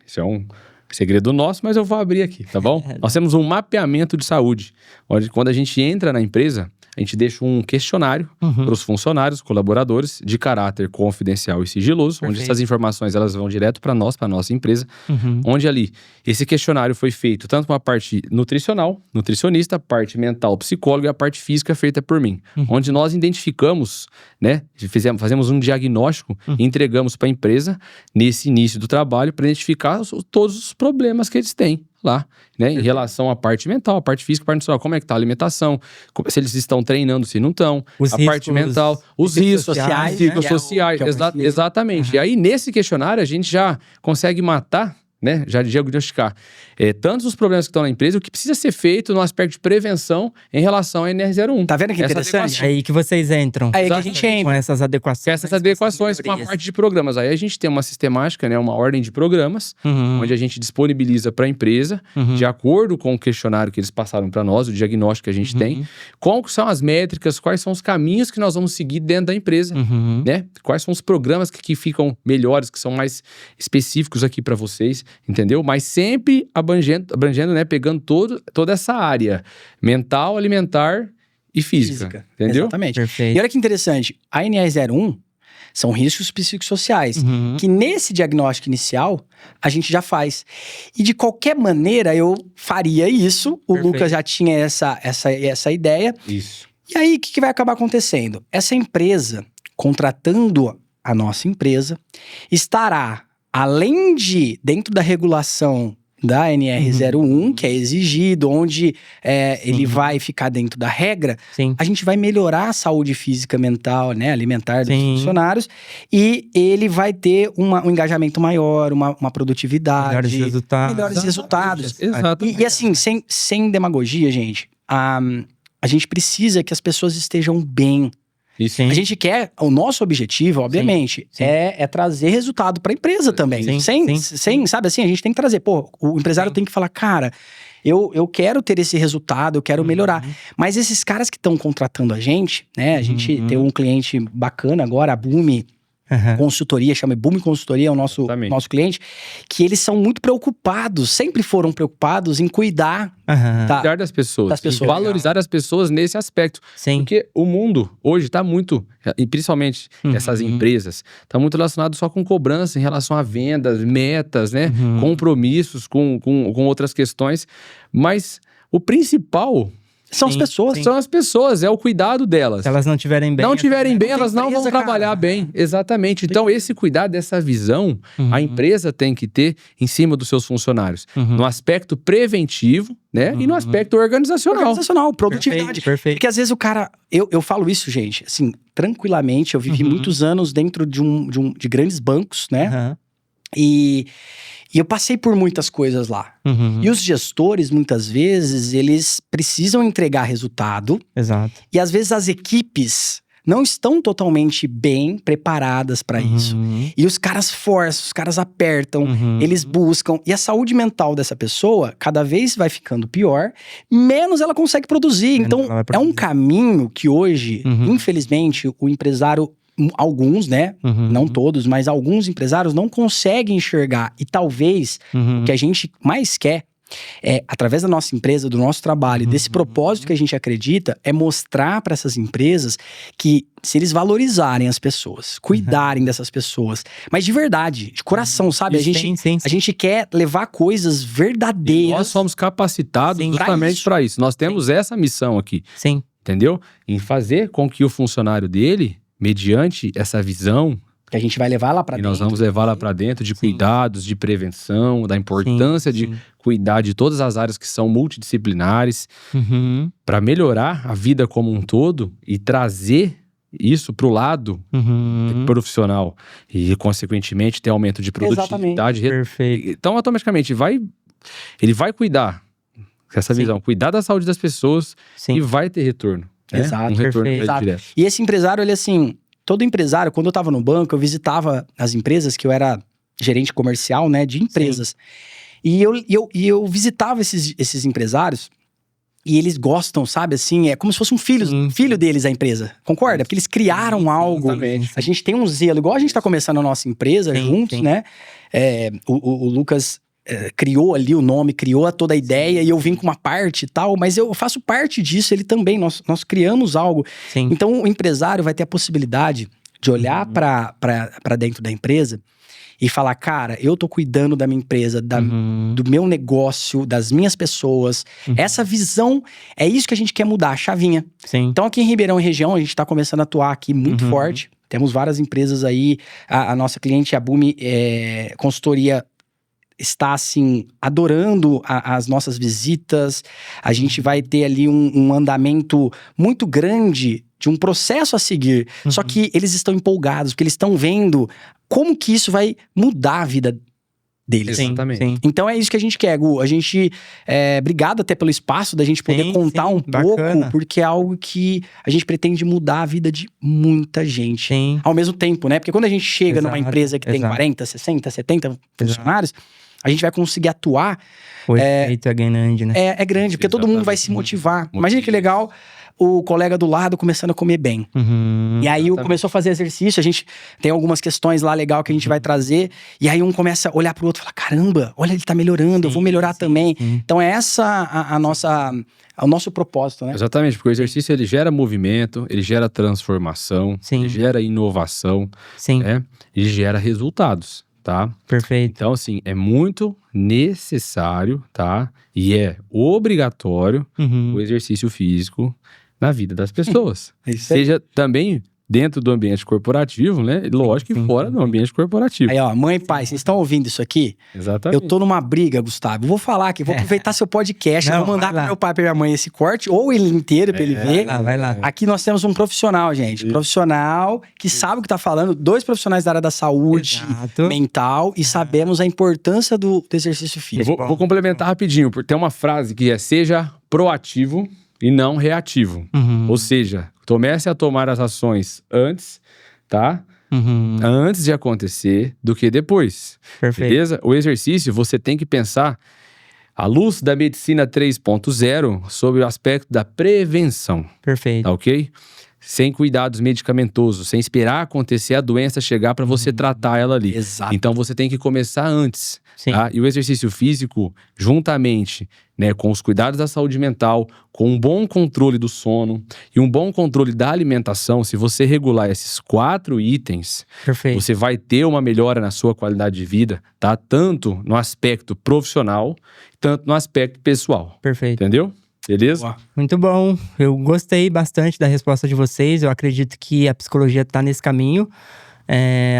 Isso é um segredo nosso, mas eu vou abrir aqui, tá bom? Nós temos um mapeamento de saúde, onde quando a gente entra na empresa, a gente deixa um questionário para os funcionários, colaboradores, de caráter confidencial e sigiloso, onde essas informações elas vão direto para nossa empresa, onde ali, esse questionário foi feito tanto com a parte nutricional, nutricionista, parte mental, psicólogo e a parte física feita por mim, onde nós identificamos, né, fazemos um diagnóstico e entregamos para a empresa, nesse início do trabalho, para identificar todos os problemas que eles têm lá, né, em relação à parte mental, à parte física, à parte nutricional, como é que tá a alimentação, se eles estão treinando, se não estão, a parte mental, os riscos sociais, exatamente. E aí, nesse questionário, a gente já consegue matar, né, já diagnosticar tantos os problemas que estão na empresa, o que precisa ser feito no aspecto de prevenção em relação à NR01.
Tá vendo que interessante?
É aí que vocês entram.
É aí que a gente entra.
Com essas adequações.
Com a parte de programas. Aí a gente tem uma sistemática, né, uma ordem de programas, onde a gente disponibiliza para a empresa, de acordo com o questionário que eles passaram para nós, o diagnóstico que a gente tem, quais são as métricas, quais são os caminhos que nós vamos seguir dentro da empresa, né? Quais são os programas que ficam melhores, que são mais específicos aqui para vocês, entendeu? Mas sempre abrangendo, né, pegando toda essa área mental, alimentar e física. Entendeu?
Exatamente.
Perfeito.
E olha que interessante, a NR01 são riscos psicossociais, que nesse diagnóstico inicial a gente já faz. E de qualquer maneira eu faria isso, o Lucas já tinha essa ideia.
Isso.
E aí o que vai acabar acontecendo? Essa empresa, contratando a nossa empresa, estará, além de, dentro da regulação da NR01, que é exigido, onde ele vai ficar dentro da regra, a gente vai melhorar a saúde física, mental, né, alimentar dos funcionários, e ele vai ter um engajamento maior, uma produtividade. Melhores resultados.
Exato.
E assim, sem demagogia, gente, a gente precisa que as pessoas estejam bem. A gente quer, o nosso objetivo, obviamente, é trazer resultado para a empresa também. Sem, sabe assim, a gente tem que trazer. Pô, o empresário tem que falar, cara, eu quero ter esse resultado, eu quero melhorar. Mas esses caras que estão contratando a gente, né? A gente tem um cliente bacana agora, a Boom Consultoria, chama Boom Consultoria, é o nosso cliente, que eles são muito preocupados, sempre foram preocupados em cuidar
cuidar das pessoas. Valorizar as pessoas nesse aspecto. Porque o mundo hoje está muito, e principalmente essas empresas, está muito relacionado só com cobrança em relação a vendas, metas, né? Compromissos com outras questões. Mas o principal
são as pessoas.
São as pessoas, é o cuidado delas.
Se elas não estiverem bem...
elas não vão trabalhar bem. Exatamente. Então, esse cuidado, dessa visão, a empresa tem que ter em cima dos seus funcionários. No aspecto preventivo, né? E no aspecto organizacional.
Produtividade.
Perfeito.
Porque às vezes o cara... Eu falo isso, gente, assim, tranquilamente. Eu vivi muitos anos dentro de grandes bancos, né? E eu passei por muitas coisas lá. E os gestores, muitas vezes, eles precisam entregar resultado.
Exato.
E às vezes as equipes não estão totalmente bem preparadas para isso. E os caras forçam, os caras apertam, eles buscam. E a saúde mental dessa pessoa cada vez vai ficando pior, menos ela consegue produzir. Então, é um caminho que hoje, infelizmente, o empresário... Alguns, né? Não todos, mas alguns empresários não conseguem enxergar. E talvez o que a gente mais quer através da nossa empresa, do nosso trabalho, desse propósito que a gente acredita, é mostrar para essas empresas que se eles valorizarem as pessoas, cuidarem dessas pessoas, mas de verdade, de coração, sabe? A gente quer levar coisas verdadeiras.
E nós somos capacitados justamente para isso. Nós temos essa missão aqui. Entendeu? Em fazer com que o funcionário dele, mediante essa visão
que a gente vai levar lá para dentro.
E nós vamos levar lá para dentro de cuidados, de prevenção, da importância de cuidar de todas as áreas que são multidisciplinares, para melhorar a vida como um todo e trazer isso para o lado profissional e, consequentemente, ter aumento de produtividade.
Perfeito.
Então, automaticamente, ele vai cuidar, com essa visão, cuidar da saúde das pessoas e vai ter retorno.
Exato.
Um retorno direto.
E esse empresário, ele assim, todo empresário, quando eu tava no banco, eu visitava as empresas, que eu era gerente comercial, né, de empresas. E eu visitava esses empresários e eles gostam, sabe, assim, é como se fosse um filho deles a empresa, concorda? Porque eles criaram algo, a gente tem um zelo, igual a gente tá começando a nossa empresa juntos, né, o Lucas... criou ali o nome, criou toda a ideia e eu vim com uma parte e tal, mas eu faço parte disso, ele também, nós criamos algo. Então o empresário vai ter a possibilidade de olhar para dentro da empresa e falar, cara, eu tô cuidando da minha empresa, do meu negócio, das minhas pessoas. Essa visão, é isso que a gente quer mudar, a chavinha. Então aqui em Ribeirão e região, a gente tá começando a atuar aqui muito forte, temos várias empresas aí, a nossa cliente, a Boom Consultoria, está, assim, adorando as nossas visitas. A gente vai ter ali um andamento muito grande de um processo a seguir. Só que eles estão empolgados, porque eles estão vendo como que isso vai mudar a vida deles.
Exatamente.
Então é isso que a gente quer, Gu. A gente, obrigado até pelo espaço da gente poder contar um pouco, porque é algo que a gente pretende mudar a vida de muita gente. Ao mesmo tempo, né? Porque quando a gente chega numa empresa que tem 40, 60, 70 funcionários, a gente vai conseguir atuar...
O efeito é grande, né?
É grande, porque todo mundo vai se motivar. Imagina que legal o colega do lado começando a comer bem. E aí começou a fazer exercício, a gente tem algumas questões lá legal que a gente vai trazer, e aí um começa a olhar pro outro e falar, caramba, olha, ele tá melhorando, eu vou melhorar também. Então é essa o nosso propósito, né?
Exatamente, porque o exercício ele gera movimento, ele gera transformação, ele gera inovação, ele gera resultados. Tá?
Perfeito.
Então, assim, é muito necessário, tá? E é obrigatório o exercício físico na vida das pessoas. Seja também dentro do ambiente corporativo, né? E lógico que fora do ambiente corporativo.
Aí, ó, mãe e pai, vocês estão ouvindo isso aqui?
Exatamente.
Eu tô numa briga, Gustavo. Eu vou falar aqui, vou aproveitar seu podcast, vou mandar pro meu pai e pra minha mãe esse corte, ou ele inteiro pra ele ver.
Vai lá.
Aqui nós temos um profissional, gente. Isso. Profissional que sabe o que tá falando. 2 profissionais da área da saúde mental e sabemos a importância do exercício físico.
Eu vou complementar rapidinho, porque tem uma frase que é: seja proativo e não reativo. Ou seja, comece a tomar as ações antes, tá? Antes de acontecer do que depois.
Perfeito.
Beleza? O exercício, você tem que pensar à luz da medicina 3.0 sobre o aspecto da prevenção.
Perfeito.
Tá ok? Sem cuidados medicamentosos, sem esperar acontecer a doença chegar para você tratar ela ali.
Exato.
Então você tem que começar antes.
Sim.
Tá? E o exercício físico, juntamente, né, com os cuidados da saúde mental, com um bom controle do sono e um bom controle da alimentação, se você regular esses 4 itens,
Perfeito.
você vai ter uma melhora na sua qualidade de vida, tá? Tanto no aspecto profissional, tanto no aspecto pessoal.
Perfeito.
Entendeu? Beleza?
Muito bom. Eu gostei bastante da resposta de vocês. Eu acredito que a psicologia está nesse caminho.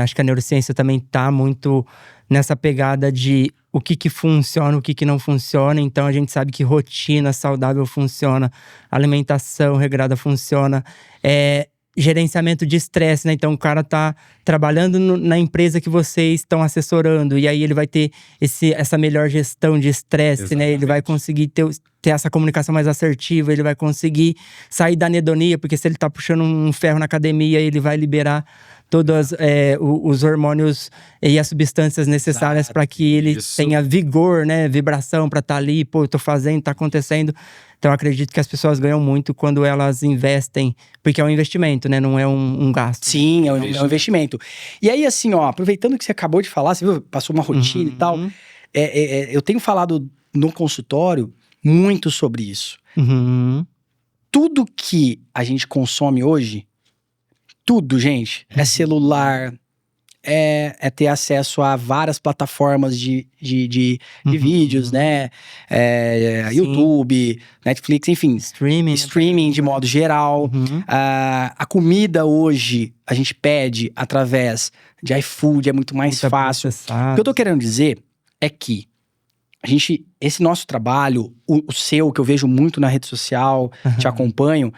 Acho que a neurociência também está muito nessa pegada de o que funciona, o que não funciona. Então, a gente sabe que rotina saudável funciona, alimentação regrada funciona, gerenciamento de estresse, né? Então, o cara tá trabalhando na empresa que vocês estão assessorando, e aí ele vai ter essa melhor gestão de estresse, né? Ele vai conseguir ter essa comunicação mais assertiva, ele vai conseguir sair da anedonia, porque se ele tá puxando um ferro na academia, ele vai liberar todos os hormônios e as substâncias necessárias para que ele tenha vigor, né? Vibração para estar ali, pô, eu tô fazendo, tá acontecendo. Então, eu acredito que as pessoas ganham muito quando elas investem, porque é um investimento, né? Não é um gasto.
Sim, é um investimento. E aí, assim, ó, aproveitando que você acabou de falar, você viu, passou uma rotina e tal, eu tenho falado no consultório muito sobre isso. Tudo que a gente consome hoje, tudo, gente, é celular, é ter acesso a várias plataformas de vídeos, né? YouTube, Netflix, enfim. Streaming de modo geral. A comida hoje, a gente pede através de iFood, é muito mais fácil. O que eu tô querendo dizer é que esse nosso trabalho, o seu, que eu vejo muito na rede social, te acompanho,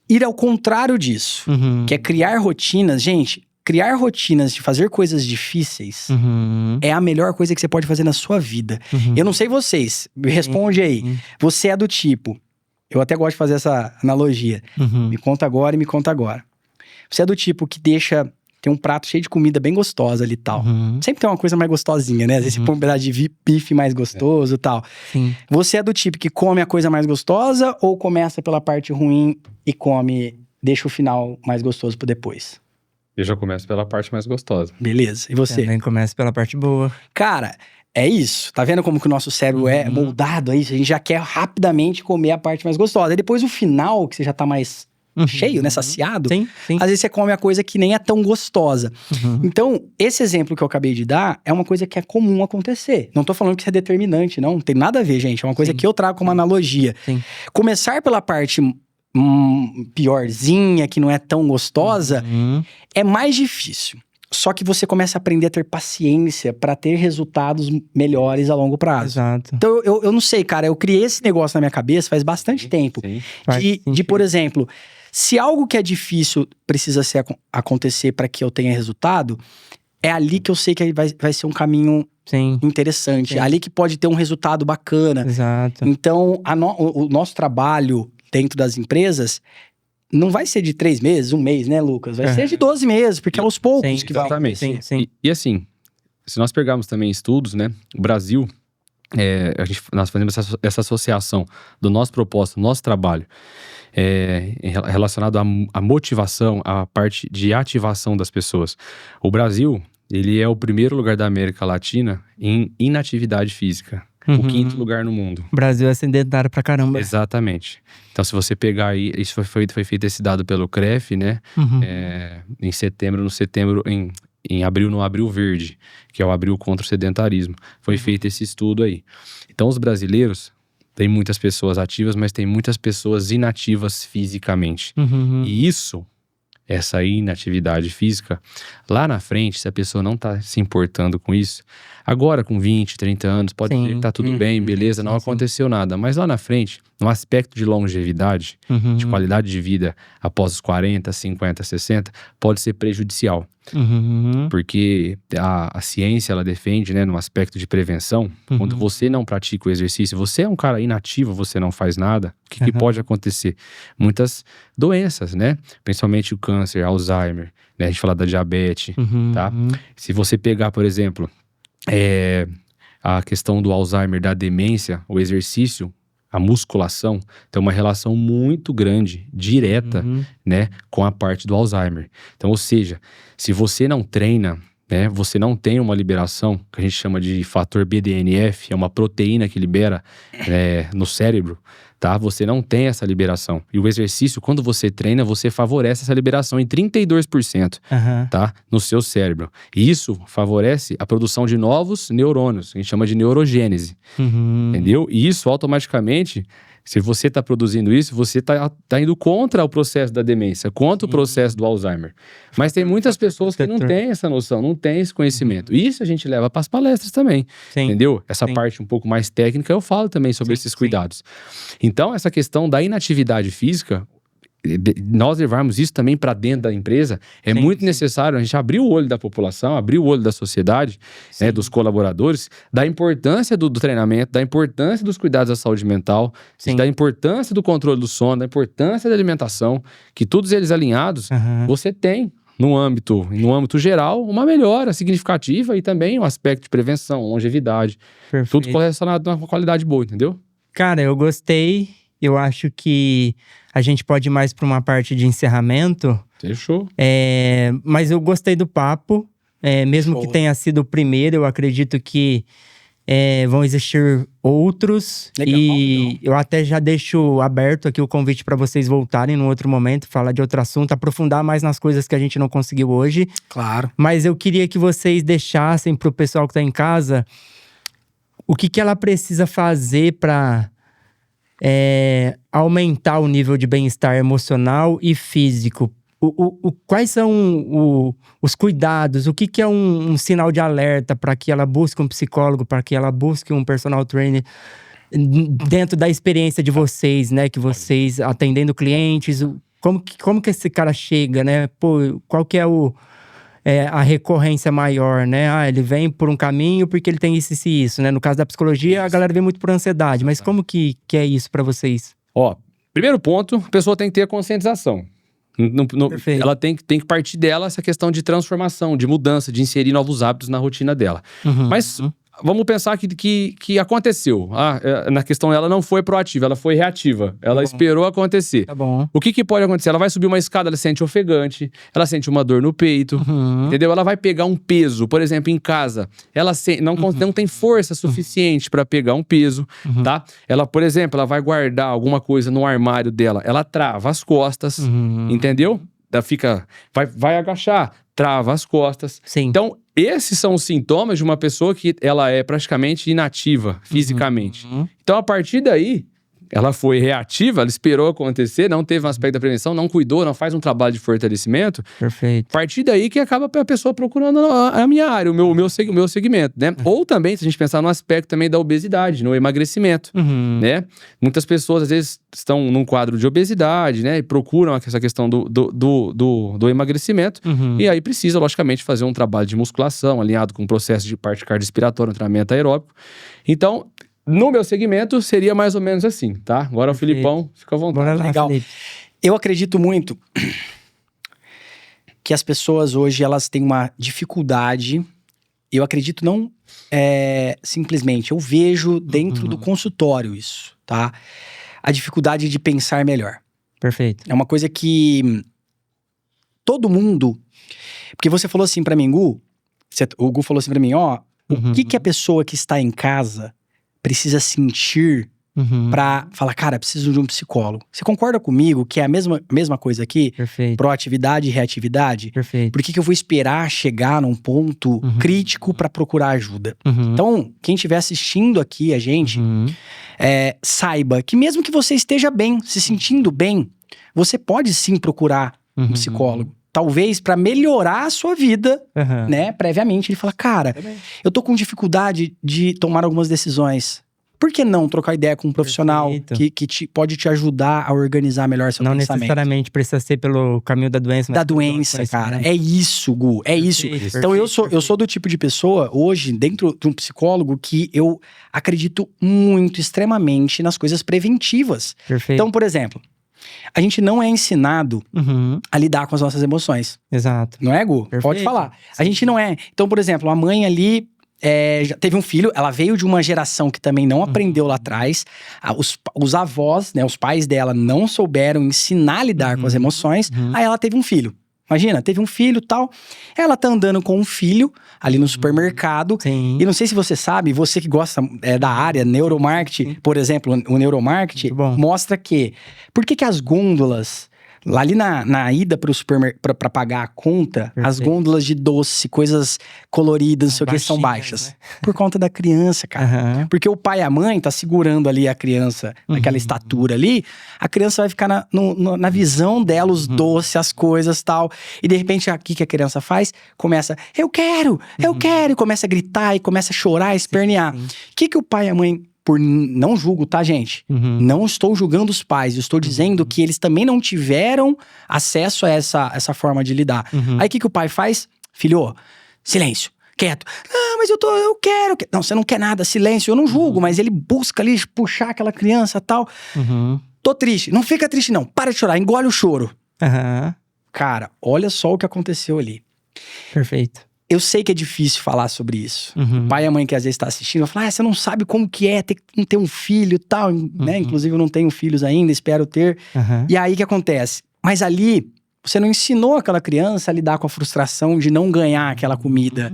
ir ao contrário disso, que é criar rotinas. Gente, criar rotinas de fazer coisas difíceis é a melhor coisa que você pode fazer na sua vida. Eu não sei vocês, me responde aí. Você é do tipo, eu até gosto de fazer essa analogia, me conta agora e me conta agora. Você é do tipo que tem um prato cheio de comida bem gostosa ali e tal. Sempre tem uma coisa mais gostosinha, né? Às vezes você põe um pedaço de bife mais gostoso e tal.
Sim.
Você é do tipo que come a coisa mais gostosa ou começa pela parte ruim e deixa o final mais gostoso pro depois?
Eu já começo pela parte mais gostosa.
Beleza. E você?
Também começa pela parte boa.
Cara, é isso. Tá vendo como que o nosso cérebro é moldado a isso? A gente já quer rapidamente comer a parte mais gostosa. E depois o final, que você já tá mais cheio, né? Saciado.
Sim.
Às vezes você come a coisa que nem é tão gostosa. Então, esse exemplo que eu acabei de dar é uma coisa que é comum acontecer. Não tô falando que isso é determinante, não. Não tem nada a ver, gente. É uma coisa que eu trago como analogia. Começar pela parte piorzinha, que não é tão gostosa, é mais difícil. Só que você começa a aprender a ter paciência para ter resultados melhores a longo prazo.
Exato.
Então, eu não sei, cara, eu criei esse negócio na minha cabeça faz bastante tempo. De, por exemplo, se algo que é difícil precisa acontecer para que eu tenha resultado, é ali que eu sei que vai ser um caminho interessante. É ali que pode ter um resultado bacana.
Exato.
Então, o nosso trabalho dentro das empresas não vai ser de 3 meses, 1 mês, né, Lucas? Vai ser de 12 meses, porque é aos poucos que vai acontecer.
E assim, se nós pegarmos também estudos, né, o Brasil, nós fazemos essa associação do nosso propósito, do nosso trabalho, relacionado à motivação, à parte de ativação das pessoas. O Brasil, ele é o primeiro lugar da América Latina em inatividade física. O 5º lugar no mundo.
O Brasil é sedentário pra caramba.
Exatamente. Então, se você pegar aí, isso foi feito esse dado pelo CREF, né? Em abril, no Abril Verde, que é o Abril contra o Sedentarismo. Foi feito esse estudo aí. Então, os brasileiros, tem muitas pessoas ativas, mas tem muitas pessoas inativas fisicamente. E isso essa inatividade física, lá na frente, se a pessoa não tá se importando com isso, agora com 20, 30 anos, pode ser que tá tudo bem, beleza, não aconteceu nada. Mas lá na frente, no aspecto de longevidade, de qualidade de vida após os 40, 50, 60, pode ser prejudicial. Porque a ciência, ela defende, né, no aspecto de prevenção, quando você não pratica o exercício, você é um cara inativo, você não faz nada, o que pode acontecer? Muitas doenças, né? Principalmente o câncer, Alzheimer, né? A gente fala da diabetes, tá? Se você pegar, por exemplo, a questão do Alzheimer, da demência, o exercício, a musculação tem uma relação muito grande, direta, né, com a parte do Alzheimer. Então, ou seja, se você não treina, né, você não tem uma liberação, que a gente chama de fator BDNF, é uma proteína que libera no cérebro, tá? Você não tem essa liberação. E o exercício, quando você treina, você favorece essa liberação em 32%, tá? No seu cérebro. E isso favorece a produção de novos neurônios, que a gente chama de neurogênese, entendeu? E isso automaticamente, se você está produzindo isso, você tá indo contra o processo da demência, contra o processo do Alzheimer. Mas tem muitas pessoas que não têm essa noção, não têm esse conhecimento. Isso a gente leva para as palestras também, entendeu? Essa parte um pouco mais técnica, eu falo também sobre esses cuidados. Então, essa questão da inatividade física, nós levarmos isso também para dentro da empresa, muito necessário a gente abrir o olho da população, abrir o olho da sociedade, né, dos colaboradores, da importância do treinamento, da importância dos cuidados da saúde mental, da importância do controle do sono, da importância da alimentação, que todos eles alinhados, você tem no âmbito geral, uma melhora significativa e também um aspecto de prevenção, longevidade, tudo correlacionado a uma qualidade boa, entendeu?
Cara, eu gostei. Eu acho que a gente pode ir mais para uma parte de encerramento.
Fechou.
Mas eu gostei do papo. Mesmo que tenha sido o primeiro, eu acredito que vão existir outros. Legal. Eu até já deixo aberto aqui o convite para vocês voltarem num outro momento, falar de outro assunto, aprofundar mais nas coisas que a gente não conseguiu hoje.
Claro.
Mas eu queria que vocês deixassem para o pessoal que está em casa o que ela precisa fazer para aumentar o nível de bem-estar emocional e físico. Quais são os cuidados? O que é um sinal de alerta para que ela busque um psicólogo, para que ela busque um personal trainer dentro da experiência de vocês, né? Que vocês atendendo clientes, como que esse cara chega, né? Pô, qual que é a recorrência maior, né? Ele vem por um caminho porque ele tem isso, né? No caso da psicologia, a galera vem muito por ansiedade. Mas como que é isso pra vocês?
Primeiro ponto, a pessoa tem que ter a conscientização. Ela tem que partir dela essa questão de transformação, de mudança, de inserir novos hábitos na rotina dela. Mas vamos pensar que aconteceu. Na questão, ela não foi proativa, ela foi reativa. Ela esperou acontecer.
Tá bom.
O que pode acontecer? Ela vai subir uma escada, ela sente ofegante, ela sente uma dor no peito, entendeu? Ela vai pegar um peso, por exemplo, em casa. Ela não tem força suficiente para pegar um peso, tá? Ela, por exemplo, ela vai guardar alguma coisa no armário dela, ela trava as costas, entendeu? Ela vai agachar, trava as costas. Então, esses são os sintomas de uma pessoa que ela é praticamente inativa fisicamente. Então, a partir daí, ela foi reativa, ela esperou acontecer, não teve um aspecto da prevenção, não cuidou, não faz um trabalho de fortalecimento.
Perfeito.
A partir daí que acaba a pessoa procurando a minha área, o meu segmento, né? Ou também, se a gente pensar no aspecto também da obesidade, no emagrecimento, né? Muitas pessoas, às vezes, estão num quadro de obesidade, né? E procuram essa questão do emagrecimento. E aí precisa, logicamente, fazer um trabalho de musculação, alinhado com o processo de parte cardiorrespiratória, um treinamento aeróbico. Então, no meu segmento, seria mais ou menos assim, tá? Agora o Filipão, fica à vontade.
Bora lá,
legal.
Felipe.
Eu acredito muito que as pessoas hoje, elas têm uma dificuldade. Eu acredito não simplesmente, eu vejo dentro do consultório isso, tá? A dificuldade de pensar melhor.
Perfeito.
É uma coisa que todo mundo... Porque você falou assim pra mim, Gu, o Gu falou assim pra mim, o que a pessoa que está em casa precisa sentir pra falar, cara, preciso de um psicólogo. Você concorda comigo que é a mesma coisa aqui?
Perfeito.
Proatividade e reatividade?
Perfeito.
Por que eu vou esperar chegar num ponto crítico pra procurar ajuda? Então, quem estiver assistindo aqui a gente, saiba que mesmo que você esteja bem, se sentindo bem, você pode sim procurar um psicólogo. Talvez para melhorar a sua vida, né? Previamente, ele fala, cara, eu tô com dificuldade de tomar algumas decisões. Por que não trocar ideia com um profissional que pode te ajudar a organizar melhor seu pensamento?
Não necessariamente precisa ser pelo caminho da doença.
Da doença, cara. É isso, Gu. É isso. Então, eu sou do tipo de pessoa, hoje, dentro de um psicólogo, que eu acredito muito, extremamente, nas coisas preventivas.
Perfeito.
Então, por exemplo, a gente não é ensinado a lidar com as nossas emoções.
Exato.
Não é, Gu?
Perfeito.
Pode falar. A gente não é. Então, por exemplo, a mãe ali já teve um filho, ela veio de uma geração que também não aprendeu lá atrás. Os avós, né, os pais dela não souberam ensinar a lidar com as emoções. Aí ela teve um filho. Imagina, teve um filho e tal. Ela tá andando com um filho ali no supermercado.
Sim.
E não sei se você sabe, você que gosta da área, neuromarketing, por exemplo, o neuromarketing mostra que... Por que as gôndolas... Ali na ida pro supermercado, pra pagar a conta, as gôndolas de doce, coisas coloridas, não sei o que, são baixas. Né? Por conta da criança, cara. Porque o pai e a mãe tá segurando ali a criança, naquela estatura ali, a criança vai ficar na visão dela, os doces, as coisas e tal. E de repente, o que a criança faz? Começa, eu quero, e começa a gritar, e começa a chorar, a espernear. O que o pai e a mãe... Não julgo, tá, gente? Não estou julgando os pais. Eu estou dizendo que eles também não tiveram acesso a essa forma de lidar. Aí, o que o pai faz? Filho, silêncio, quieto. Ah, mas eu quero. Não, você não quer nada, silêncio. Eu não julgo, mas ele busca ali puxar aquela criança e tal. Tô triste. Não fica triste, não. Para de chorar, engole o choro. Cara, olha só o que aconteceu ali.
Perfeito.
Eu sei que é difícil falar sobre isso. O pai e a mãe que às vezes tá assistindo, vai falar, você não sabe como que é ter um filho e tal, né? Inclusive eu não tenho filhos ainda, espero ter. E aí o que acontece? Mas ali, você não ensinou aquela criança a lidar com a frustração de não ganhar aquela comida.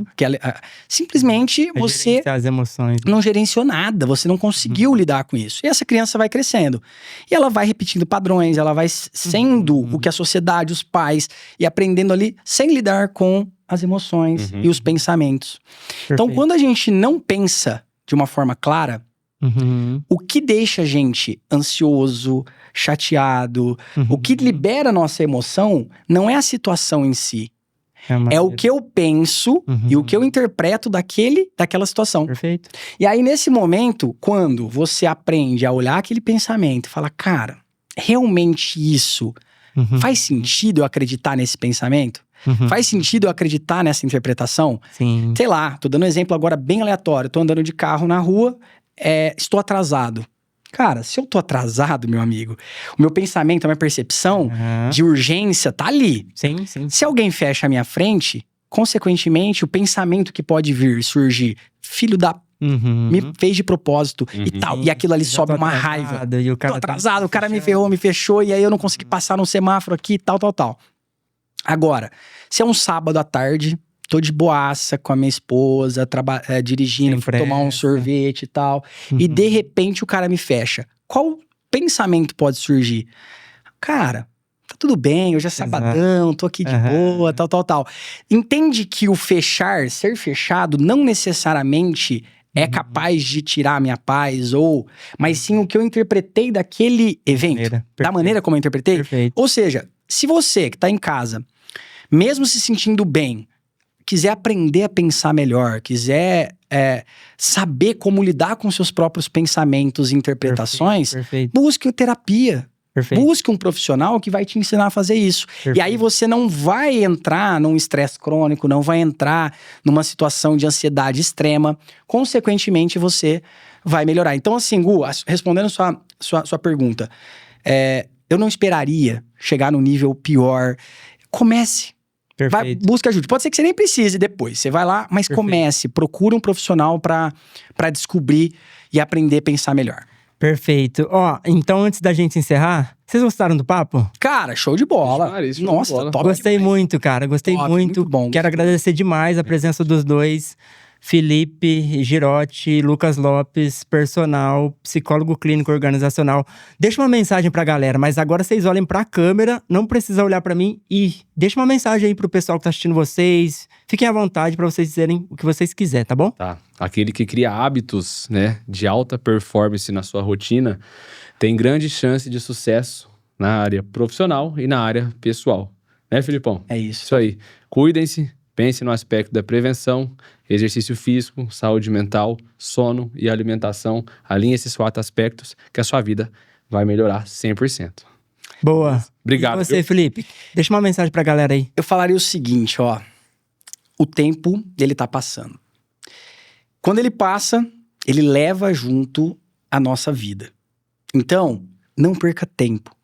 Simplesmente você
as emoções.
Não gerenciou nada, você não conseguiu lidar com isso. E essa criança vai crescendo. E ela vai repetindo padrões, ela vai sendo o que a sociedade, os pais, e aprendendo ali sem lidar com as emoções e os pensamentos.
Perfeito.
Então, quando a gente não pensa de uma forma clara, o que deixa a gente ansioso, chateado, o que libera a nossa emoção não é a situação em si. É o que eu penso e o que eu interpreto daquela situação.
Perfeito.
E aí, nesse momento, quando você aprende a olhar aquele pensamento e fala, cara, realmente isso faz sentido eu acreditar nesse pensamento? Faz sentido eu acreditar nessa interpretação?
Sim.
Sei lá, tô dando um exemplo agora bem aleatório. Tô andando de carro na rua, estou atrasado. Cara, se eu tô atrasado, meu amigo, o meu pensamento, a minha percepção de urgência tá ali.
Sim, sim.
Se alguém fecha a minha frente, consequentemente, o pensamento que pode vir, surgir, filho da... me fez de propósito e tal. E aquilo ali sobe uma raiva.
E o cara
tô atrasado, o cara me ferrou, me fechou, e aí eu não consegui passar no semáforo aqui, tal. Agora, se é um sábado à tarde, tô de boaça com a minha esposa, dirigindo, fui tomar um sorvete e tal, e de repente o cara me fecha. Qual pensamento pode surgir? Cara, tá tudo bem, hoje é sabadão, tô aqui de boa, tal. Entende que o ser fechado, não necessariamente é capaz de tirar a minha paz, mas sim o que eu interpretei daquele evento, da maneira como eu interpretei.
Perfeito.
Ou seja, se você que tá em casa, mesmo se sentindo bem, quiser aprender a pensar melhor, quiser saber como lidar com seus próprios pensamentos e interpretações, busque terapia. Busque um profissional que vai te ensinar a fazer isso. E aí você não vai entrar num estresse crônico, não vai entrar numa situação de ansiedade extrema. Consequentemente, você vai melhorar. Então, assim, Gu, respondendo sua pergunta, eu não esperaria chegar no nível pior. Comece. Vai, busca ajuda. Pode ser que você nem precise depois. Você vai lá, mas comece. Procura um profissional pra descobrir e aprender a pensar melhor.
Perfeito. Então antes da gente encerrar, vocês gostaram do papo?
Cara, show de bola. Nossa, top.
Gostei muito, cara. Gostei muito.
Bom.
Quero agradecer demais a presença dos dois. Felipe Girotti, Lucas Lopes, personal, psicólogo clínico organizacional. Deixa uma mensagem pra galera, mas agora vocês olhem pra câmera, não precisa olhar pra mim e deixa uma mensagem aí pro pessoal que tá assistindo vocês. Fiquem à vontade pra vocês dizerem o que vocês quiserem, tá bom?
Tá. Aquele que cria hábitos, né, de alta performance na sua rotina, tem grande chance de sucesso na área profissional e na área pessoal. Né, Filipão?
É isso.
Isso aí. Cuidem-se, pense no aspecto da prevenção, exercício físico, saúde mental, sono e alimentação. Alinhe esses 4 aspectos que a sua vida vai melhorar 100%.
Boa.
Obrigado.
E você, Felipe? Deixa uma mensagem pra galera aí.
Eu falaria o seguinte, ó. O tempo, ele tá passando. Quando ele passa, ele leva junto a nossa vida. Então, não perca tempo.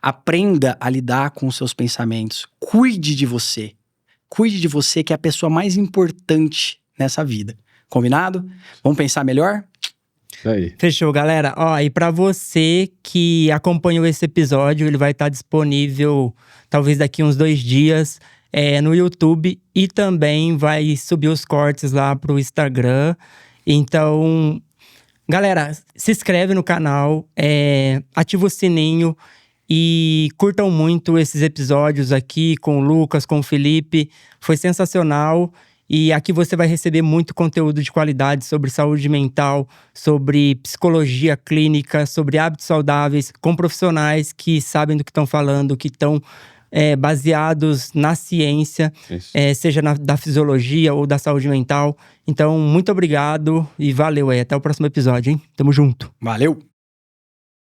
Aprenda a lidar com os seus pensamentos. Cuide de você. Cuide de você, que é a pessoa mais importante nessa vida. Combinado? Vamos pensar melhor?
Aí.
Fechou, galera. Ó, e pra você que acompanhou esse episódio, ele vai estar disponível talvez daqui uns 2 dias no YouTube. E também vai subir os cortes lá pro Instagram. Então, galera, se inscreve no canal, ativa o sininho e curtam muito esses episódios aqui com o Lucas, com o Felipe. Foi sensacional. E aqui você vai receber muito conteúdo de qualidade sobre saúde mental, sobre psicologia clínica, sobre hábitos saudáveis, com profissionais que sabem do que estão falando, que estão baseados na ciência, seja da fisiologia ou da saúde mental. Então, muito obrigado e valeu aí. Até o próximo episódio, hein? Tamo junto.
Valeu!